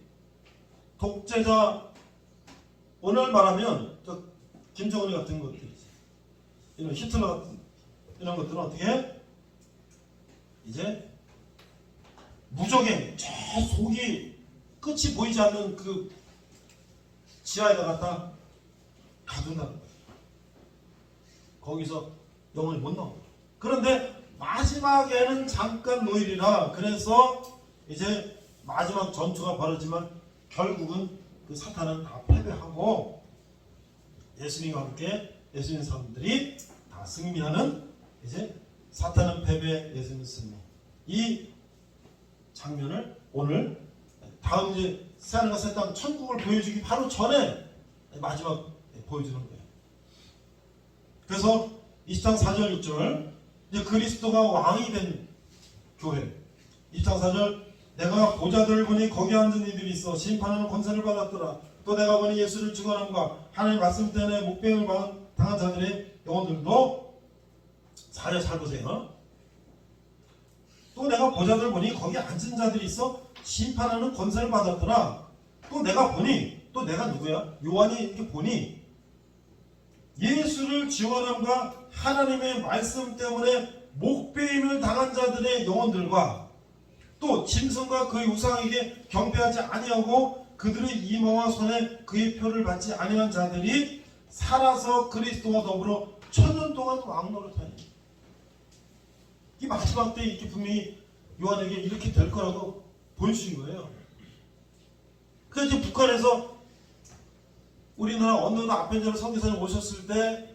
독재자 오늘 말하면 저 김정은 같은 것들이지. 이런 히틀러 같은 이런 것들은 어떻게 해? 이제 무적행 저 속이 끝이 보이지 않는 그 지하에다 갖다 가둔다는 거예요. 거기서 영원히 못 나옵니다. 그런데 마지막에는 잠깐 노일이라 그래서 이제 마지막 전투가 벌어지면 결국은 그 사탄은 다 패배하고 예수님과 함께 예수님 사람들이 다 승리하는 이제 사탄은 패배, 예수님은 승리. 이 장면을 오늘 다음 이제 새하늘과 새 땅 천국을 보여주기 바로 전에 마지막 보여주는 거예요. 그래서 20장 4절 6절 이제 그리스도가 왕이 된 교회 20장 4절 내가 보좌들을 보니 거기 앉은 이들이 있어 심판하는 권세를 받았더라. 또 내가 보니 예수를 증언함과 하나님 말씀 때문에 목배임을 당한 자들의 영혼들도 4절 잘 보세요. 또 내가 보좌들을 보니 거기 앉은 자들이 있어 심판하는 권세를 받았더라. 또 내가 보니 또 내가 누구야? 요한이 이렇게 보니 예수를 증언함과 하나님의 말씀 때문에 목배임을 당한 자들의 영혼들과 또 짐승과 그의 우상에게 경배하지 아니하고 그들의 이마와 손에 그의 표를 받지 아니한 자들이 살아서 그리스도와 더불어 1000년 동안 왕노릇하니 이 마지막 때 이렇게 분명히 요한에게 이렇게 될 거라고 보여주신 거예요. 그래서 이제 북한에서 우리나라 어느 아펜젤 선교사님 오셨을 때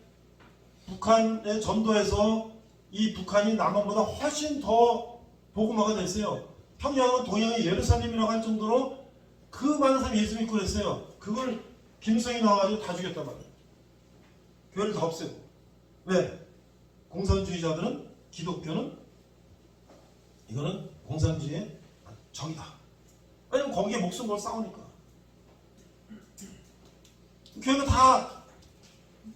북한의 전도에서 이 북한이 남한보다 훨씬 더 복음화가 됐어요. 평양은 동양의 예루살렘이라고 할 정도로 그 많은 사람이 예수 믿고 그랬어요. 그걸 김일성이 나와가지고 다 죽였단 말이에요. 교회를 다 없애고. 왜? 공산주의자들은 기독교는 이거는 공산주의의 적이다. 왜냐면 거기에 목숨 걸 싸우니까. 교회가 다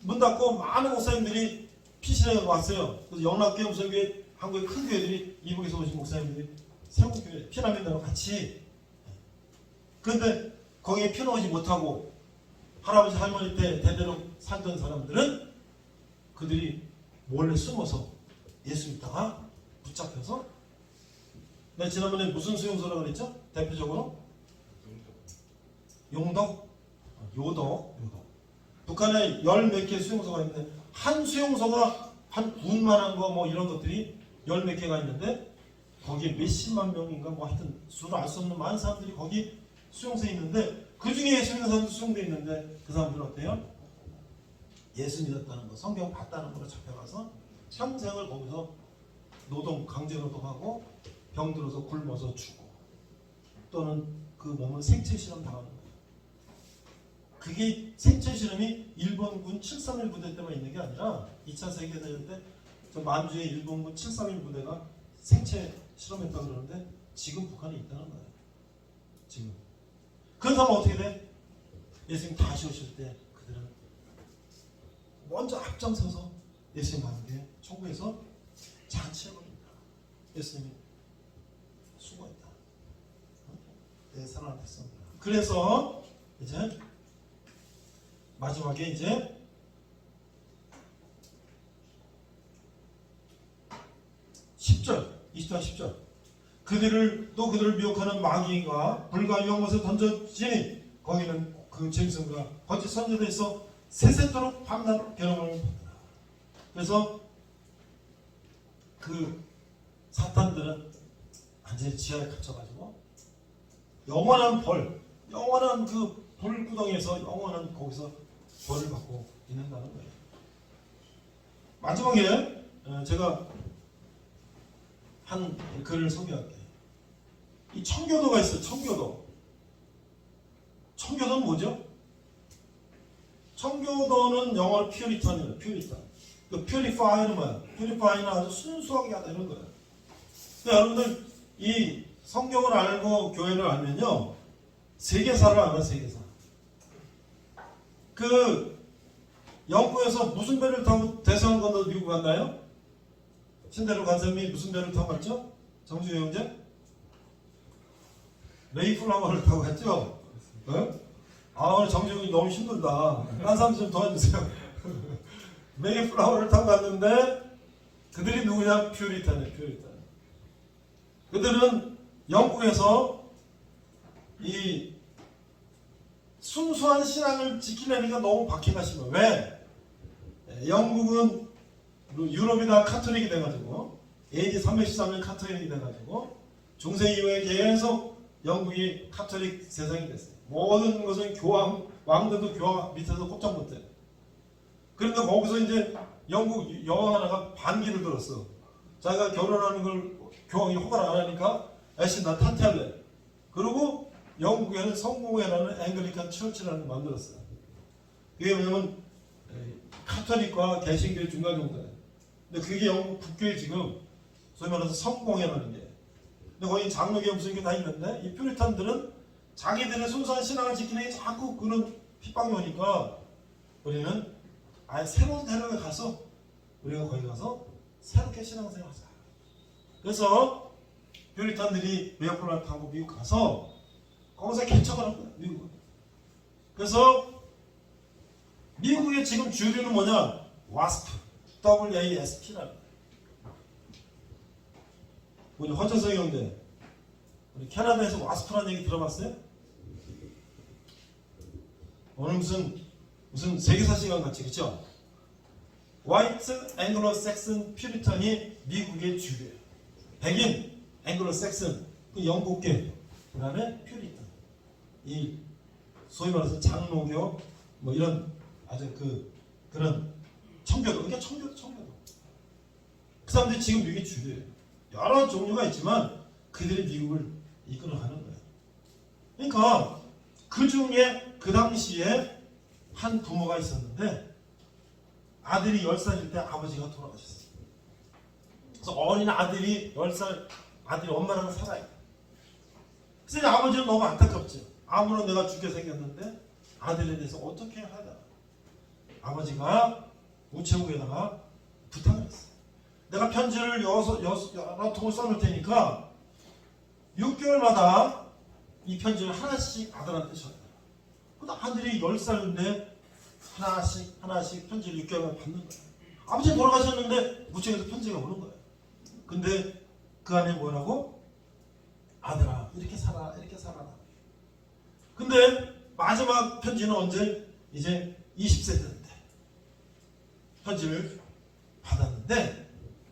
문 닫고 많은 목사님들이 피신해 왔어요. 그래서 영락교회 무슨 교회 한국의 큰 교회들이 이북에서 오신 목사님들이 세국교회 피난민들하고 같이 그런데 거기에 피나오지 못하고 할아버지 할머니 때 대대로 살던 사람들은 그들이 몰래 숨어서 예수 믿다가 붙잡혀서 내가 지난번에 무슨 수용소라고 그랬죠? 대표적으로 용덕? 요덕. 북한에 열 몇 개 수용소가 있는데 한 수용소가 한 군만한 거 뭐 이런 것들이 열 몇 개가 있는데 거기에 몇십만 명인가 뭐 하여튼 수를 알 수 없는 많은 사람들이 거기 수용소에 있는데 그 중에 예수 믿는 사람도 수용돼 있는데 그 사람들은 어때요? 예수 믿었다는 거, 성경 봤다는 거로 잡혀가서 평생을 거기서 노동, 강제 노동하고 병들어서 굶어서 죽고 또는 그 몸을 생체 실험 당하는 거예요. 그게 생체 실험이 일본군 731 부대 때만 있는 게 아니라 2차 세계대전 때 저 만주의 일본군 731 부대가 생체 실험했다고 그러는데 지금 북한에 있다는 거예요. 지금. 그렇다면 어떻게 돼? 예수님 다시 오실 때 그들은 먼저 앞장서서 예수님 함께 천국에서 잔치해버립니다. 예수님이 수고했다. 내 사랑을 됐습니다. 그래서 이제 마지막에 이제 10절 20장 10절 그들을 미혹하는 마귀가 불과 영못에 던져지니 거기는 그 짐승과 거짓 선지자들이 있어 세세토록 밤낮 괴로움을 받는다. 그래서 그 사탄들은 완전히 지하에 갇혀가지고 영원한 벌, 영원한 그 불구덩이에서 영원한 거기서 벌을 받고 있는다는 거예요. 마지막에 제가 한 글을 소개할게요. 이 청교도가 있어요. 청교도. 청교도는 뭐죠? 청교도는 영어로 퓨리탄이에요. 퓨리탄. 그 퓨리파이는 뭐야? 퓨리파이는 아주 순수하게 하다 이런 거예요. 여러분들 이 성경을 알고 교회를 알면요, 세계사를 알아요. 세계사. 그 영국에서 무슨 배를 타고 대서양 건너 미국 갔나요? 신대로 간사님이 무슨 배를 타고 갔죠? 정주영 형제? 메이플라워를 타고 갔죠? 네? 아, 오늘 정주영이 너무 힘들다. 딴 사람 좀 도와주세요. 메이플라워를 타고 갔는데 그들이 누구냐? 퓨리탄이에요. 퓨리탄. 그들은 영국에서 이 순수한 신앙을 지키려니까 너무 박해가 심해요. 왜? 영국은 유럽이 다 카톨릭이 돼가지고 AD 313년 카톨릭이 돼가지고 중세 이후에 계속 영국이 카톨릭 세상이 됐어요. 모든 것은 교황, 왕들도 교황 밑에서 꼼짝 못해. 그런데 거기서 이제 영국 여왕 하나가 반기를 들었어. 자기가 결혼하는 걸 교황이 허가를 안 하니까 애신 나 탄퇴할래. 그리고 영국에는 성공회라는 앵글리칸 철치라는 걸 만들었어요. 그게 뭐냐면 카톨릭과 개신교의 중간 정도예요. 근데 그게 영국 국교에 지금 소위 말해서 성공회라는 게. 근데 거기 장로교 무슨 게 다 있는데 이 퓨리탄들은 자기들의 순수한 신앙을 지키는 게 자꾸 그런 핍박이 오니까 우리는 아예 새로운 대륙에 가서 우리가 거기 가서 새롭게 신앙생활 하자. 그래서 퓨리탄들이 메어폴라를 타고 미국 가서 거기서 개척을 한 거야. 미국은. 그래서 미국의 지금 주류는 뭐냐? WASP, WASP라는 거예요. 우리 허천성 형제, 우리 캐나다에서 와스프라는 얘기 들어봤어요? 오늘 무슨 세계사 시간 같이, 그쵸? 화이트 앵글로 섹슨 퓨리턴이 미국의 주류예요. 백인 앵글로 섹슨, 그 영국계, 그 다음에 퓨리턴. 이 소위 말해서 장로교 뭐 이런 아주 그런 청교도, 그러니까 청교도. 그 사람들이 지금 미국의 주류예요. 여러 종류가 있지만 그들이 미국을 이끌어가는 거예요. 그러니까 그 중에 그 당시에 한 부모가 있었는데 아들이 10살일 때 아버지가 돌아가셨어요. 그래서 어린 아들이 10살 아들이 엄마랑 살아요. 그래서 아버지는 너무 안타깝죠. 아무런 내가 죽게 생겼는데 아들에 대해서 어떻게 하냐. 아버지가 우체국에다가 부탁을 했어요. 내가 편지를 여러 통을 써놓을 테니까 6개월마다 이 편지를 하나씩 아들한테 줘야 돼. 근데 아들이 10살인데 하나씩 편지를 6개월마다 받는 거야. 아버지 돌아가셨는데 우체국에서 편지가 오는 거야. 근데 그 안에 뭐라고? 아들아, 이렇게 살아, 이렇게 살아라. 근데 마지막 편지는 언제? 이제 20세 때인데 편지를 받았는데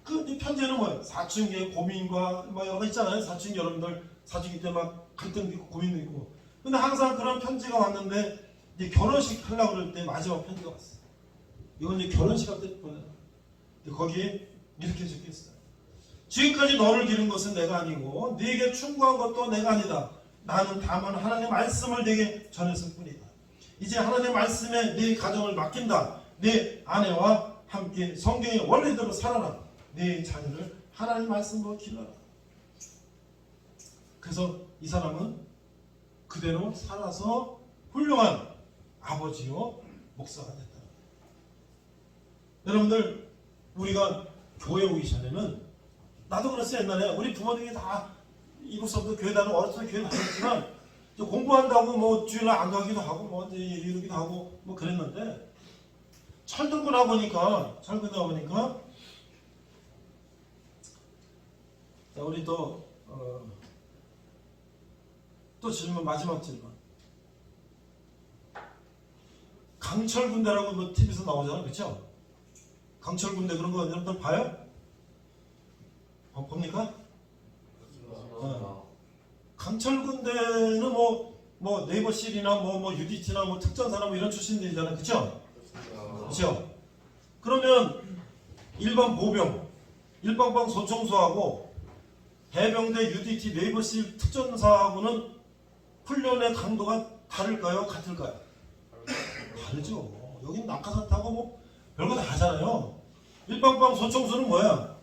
그 편지는 뭐예요? 사춘기의 고민과 뭐 여러 가 있잖아요. 사춘기 여러분들 사춘기 때 막 갈등도 있고 고민도 있고. 근데 항상 그런 편지가 왔는데 이제 결혼식 하려고 그럴 때 마지막 편지가 왔어요. 이건 이제 결혼식 할 때 보내요. 근데 거기에 이렇게 적혀있어요. 지금까지 너를 기른 것은 내가 아니고 네게 충고한 것도 내가 아니다. 나는 다만 하나님의 말씀을 네게 전했을 뿐이다. 이제 하나님의 말씀에 네 가정을 맡긴다. 네 아내와 함께 성경의 원리대로 살아라. 네 자녀를 하나님 말씀으로 길러라. 그래서 이 사람은 그대로 살아서 훌륭한 아버지요 목사가 됐다. 여러분들, 우리가 교회 오기 전에는, 나도 그랬어요. 옛날에 우리 부모님이 다 이곳서부터 교회 다니고 어렸을 때 교회 다녔지만 공부한다고 뭐 주일날 안 가기도 하고 뭐 이러기도 하고 뭐 그랬는데, 철들고 나보니까 자, 우리 또 질문, 마지막 질문. 강철 군대라고 뭐 TV에서 나오잖아요, 그렇죠? 강철 군대 그런 거 여러분들 봐요? 봅니까? 강철 군대는 뭐 네이버실이나 뭐 UDT나 뭐 특전사나 뭐 이런 출신들이잖아요, 그렇죠? 그렇죠? 그러면 일반 보병, 일반방 소총수하고 해병대, UDT, 네이버실 특전사하고는 훈련의 강도가 다를까요? 같을까요? 다르죠. 여긴 낙하산 타고 뭐 별거 다 하잖아요. 일반방 소총수는 뭐야?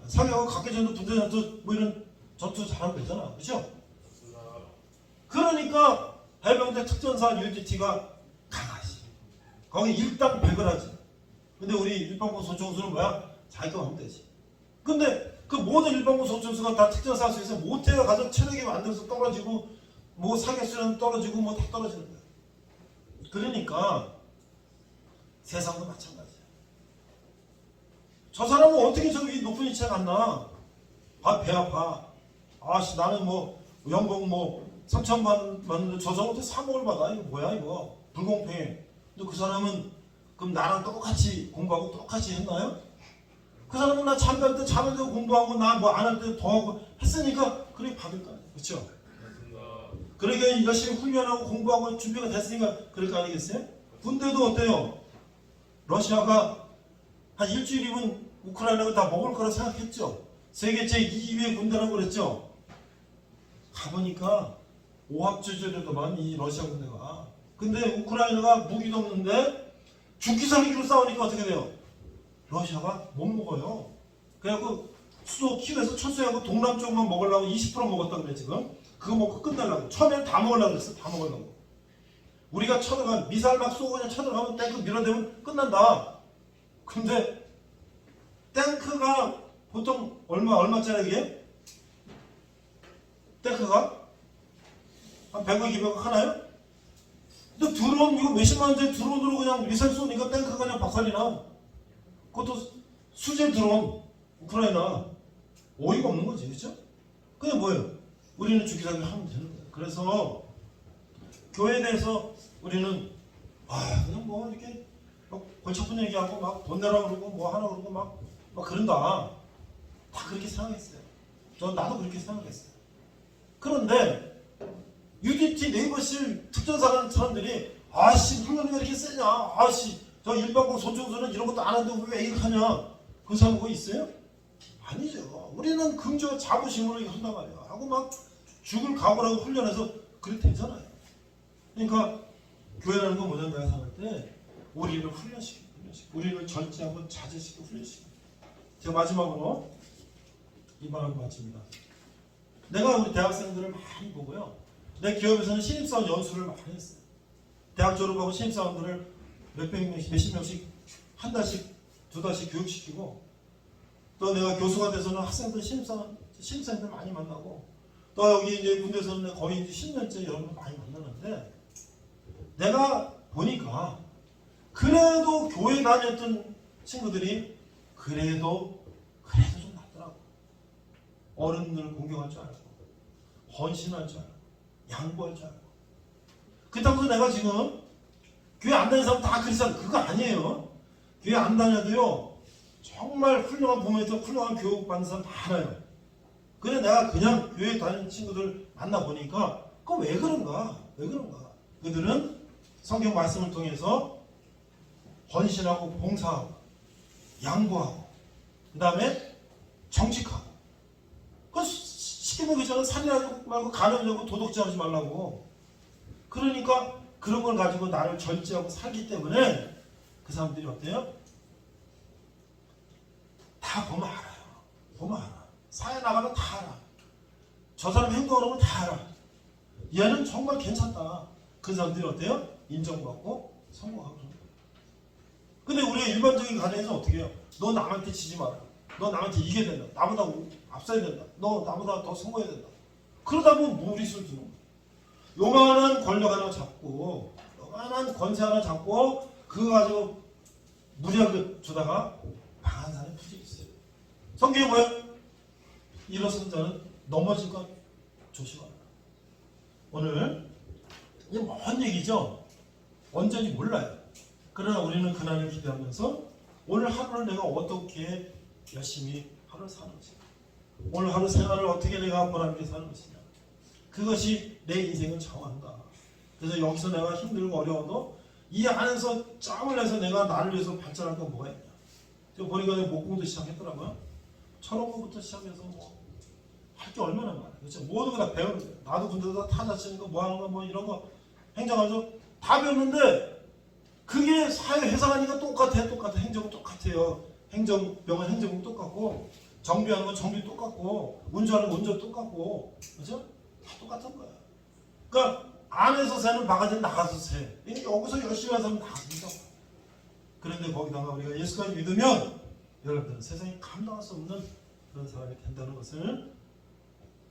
사격하고 각계전도, 분대전도 뭐 이런 전투 잘하면 되잖아, 그렇죠? 그러니까 해병대 특전사 UDT가 강하지. 거기 일당 100을 하지. 근데 우리 일반군 소총수는 뭐야? 자기가 하면 되지. 근데 그 모든 일반군 소총수가 다 특전사 수에서 모태가 가서 체력이 안 돼서 떨어지고 뭐 사격수는 떨어지고 뭐 다 떨어지는 거야. 그러니까 세상도 마찬가지야. 저 사람은 어떻게 저기 높은 위치에 갔나? 아, 배 아파. 아씨, 나는 뭐 연봉 뭐 3천만 받는데 저 사람한테 3억을 받아. 이거 뭐야 이거? 불공평해. 근데 그 사람은 그럼 나랑 똑같이 공부하고 똑같이 했나요? 그 사람은 나 잠잘 때 잠을 자고 공부하고 나 뭐 안 할 때 더 하고 했으니까 그래 받을 거 아니에요. 그렇죠? 그러니까 열심히 훈련하고 공부하고 준비가 됐으니까 그럴 거 아니겠어요? 군대도 어때요? 러시아가 한 일주일이면 우크라이나가 다 먹을 거라 생각했죠. 세계 제2위의 군대라고 그랬죠. 가보니까 오합지졸이더만 이 러시아 군대가. 근데 우크라이나가 무기도 없는데 죽기 살기로 싸우니까 어떻게 돼요? 러시아가 못 먹어요. 그래갖고 수도 키우에서 철수하고 동남쪽만 먹으려고 20% 먹었다 그래 지금. 그거 먹고 끝내려고. 처음에는 다 먹으려고 그랬어. 다 먹으려고. 우리가 쳐들어가면 미사일 막 쏘고 그냥 쳐들어가면 탱크 밀어대면 끝난다. 근데 탱크가 보통 얼마짜리 이게? 탱크가? 한 100억, 200억 하나요? 근데 드론, 이거 몇십만 원짜리 드론으로 그냥 미사일 쏘니까 탱크가 그냥 박살이나. 그것도 수제 드론, 우크라이나. 어이가 없는 거지, 그렇죠? 그게 뭐예요? 우리는 죽기살기 하면 되는 거예요. 그래서 교회에 대해서 우리는 그냥 뭐 이렇게 막 골치 아픈 얘기하고 막 돈 내라 그러고 뭐 하나 그러고 막 그런다. 다 그렇게 생각했어요. 나도 그렇게 생각했어요. 그런데 UDT 네이버실 특전사라는 사람들이 아씨 훈련이 왜 이렇게 세냐? 아씨 저 일반공 소총수는 이런 것도 안 하는데 왜 이렇게 하냐? 그 사람 뭐 있어요? 아니죠. 우리는 긍지와 자부심으로 이거 한단 말이야. 하고 막 죽을 각오를 하고 훈련해서 그래 되잖아요. 그러니까 교회라는 건 뭐냐, 내가 생각할 때 우리를 훈련시키고 우리를 절제하고 자제시키고 훈련시키고. 제가 마지막으로 이 말하고 마칩니다. 내가 우리 대학생들을 많이 보고요. 내 기업에서는 신입사원 연수를 많이 했어요. 대학 졸업하고 신입사원들을 몇백 명씩, 몇십 명씩 한 달씩, 두 달씩 교육시키고, 또 내가 교수가 돼서는 학생들, 신입사원들 많이 만나고, 또 여기 이제 군대에서는 거의 이제 10년째 여러분을 많이 만나는데, 내가 보니까 그래도 교회 다녔던 친구들이 그래도 좀 낫더라고. 어른들 공경할 줄 알고, 헌신할 줄 알고, 양보할 줄 알고. 그렇다고 해서 내가 지금 교회 안 다니는 사람 다 그리스도인 그거 아니에요. 교회 안 다녀도요 정말 훌륭한 부모에서 훌륭한 교육 받는 사람 많아요. 그래 내가 그냥 교회 다니는 친구들 만나보니까 그거 왜 그런가? 그들은 성경 말씀을 통해서 헌신하고 봉사하고 양보하고 그 다음에 정직하고. 그 쉽게 말하면 살인하지 말고 간음하지 말고 도둑질하지 말라고. 그러니까 그런 걸 가지고 나를 절제하고 살기 때문에 그 사람들이 어때요? 다 보면 알아요. 보면 알아. 사회 나가면 다 알아. 저 사람 행동하는 걸 다 알아. 얘는 정말 괜찮다. 그 사람들이 어때요? 인정받고 성공하고. 근데 우리가 일반적인 가정에서 어떻게 해요? 너 남한테 지지 마라. 너 남한테 이겨야 된다. 나보다 앞서야 된다. 너 나보다 더 성공해야 된다. 그러다 보면 무리수를 두는 거야. 요만한 권력 하나 잡고 요만한 권세 하나 잡고 그거 가지고 무리하게 주다가 망한 사람이 부지 있어요. 성경이 뭐예요? 일어선 자는 넘어질까 조심하라. 오늘 이게 먼 얘기죠. 언제인지 몰라요. 그러나 우리는 그날을 기대하면서 오늘 하루를 내가 어떻게 열심히 하루를 사는지, 오늘 하루 생활을 어떻게 내가 보람있게 사는 것이냐, 그것이 내 인생을 정한다. 그래서 여기서 내가 힘들고 어려워도 이 안에서 짬을 내서 내가 나를 위해서 발전할 건 뭐가 있냐. 제가 보니까 목공도 시작했더라고요. 철업부터 시작해서 할 게 얼마나 많아요. 그렇죠? 모든 거 다 배우는 거예요. 나도 군대에서 타자 치는 거, 뭐 하는 거, 뭐 이런 거, 행정하죠. 다 배웠는데 그게 사회 회사하니까 똑같아. 행정은 똑같아요. 행정병은 행정은 똑같고, 정비하는 건 정비 똑같고, 운전하는 건 운전 똑같고, 그렇죠? 다 똑같은 거야. 그러니까 안에서 새는 바가지는 나가서 새. 여기서 열심히 하는 사람은 다 믿어. 그런데 거기다가 우리가 예수까지 믿으면 여러분들 세상에 감당할 수 없는 그런 사람이 된다는 것을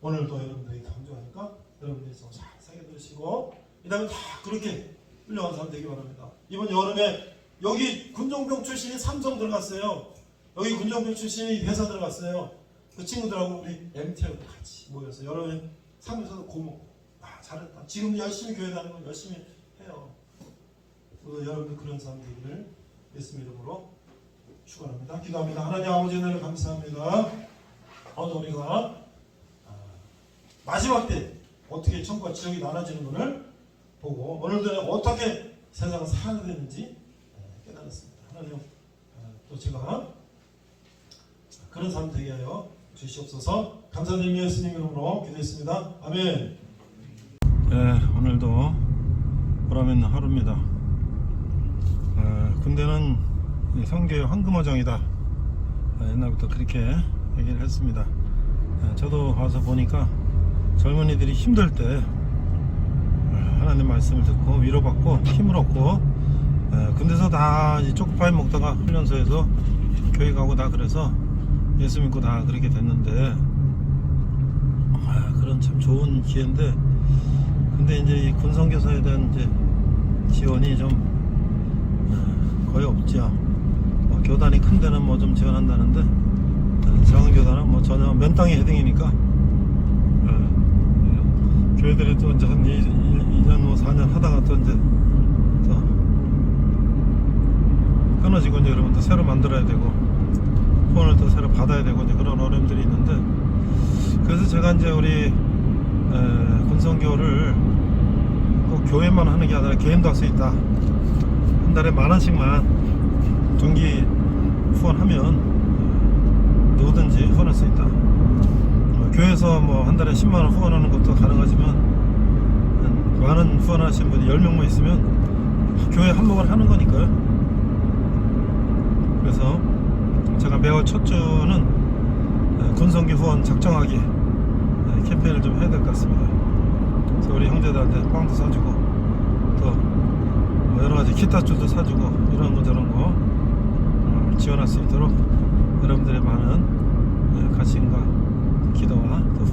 오늘도 여러분들이 강조하니까 여러분들이 잘 새겨두시고, 이 다음에 다 그렇게 훌륭한 사람 되기 바랍니다. 이번 여름에 여기 군정병 출신이 삼성 들어갔어요. 여기 군정병 출신이 회사 들어갔어요. 그 친구들하고 우리 MT하고 같이 모여서 여름에 사무소에서 고모, 잘했다. 지금 열심히 교회 다니는 거 열심히 해요. 여러분들 그런 사람 되기를 예수 이름으로 축원합니다. 기도합니다. 하나님 아버지 은혜를 감사합니다. 오늘 우리가 마지막 때 어떻게 천국과 지옥이 나눠지는 것을 보고 오늘도 어떻게 세상을 살아야 되는지 깨달았습니다. 하나님 또 제가 그런 삶 되게 하여 주시옵소서. 감사드리며 예수님 이름으로 기도했습니다. 아멘. 네, 오늘도 보람있는 하루입니다. 군대는 성교의 황금어장이다. 옛날부터 그렇게 얘기를 했습니다. 저도 와서 보니까 젊은이들이 힘들 때 하나님 말씀을 듣고 위로받고 힘을 얻고, 군대에서 다 초코파이 먹다가 훈련소에서 교회 가고 다 그래서 예수 믿고 다 그렇게 됐는데, 그런 참 좋은 기회인데, 근데 이제 이 군선교사에 대한 이제 지원이 좀 거의 없죠. 교단이 큰 데는 뭐 좀 지원한다는데, 작은 교단은 뭐 전혀 맨땅에 헤딩이니까, 교회들이 또 이제 한 2년 뭐 4년 하다가 또 이제 또 끊어지고, 이제 여러분들 새로 만들어야 되고 후원을 또 새로 받아야 되고 이제 그런 어려움들이 있는데, 그래서 제가 이제 우리 군선교를 꼭 교회만 하는 게 아니라 개인도 할 수 있다. 한 달에 10,000원씩만 중기 후원하면 누구든지 후원할 수 있다. 교회에서 뭐 한 달에 10만원 후원하는 것도 가능하지만, 많은 후원하신 분이 10명만 있으면 교회 한몫을 하는 거니까요. 그래서 제가 매월 첫 주는 군선교 후원 작정하기 캠페인을 좀 해야 될 것 같습니다. 그래서 우리 형제들한테 빵도 사주고 또 여러가지 기타줄도 사주고 이런 거 저런 거 지원할 수 있도록 여러분들의 많은 관심과 기도와 또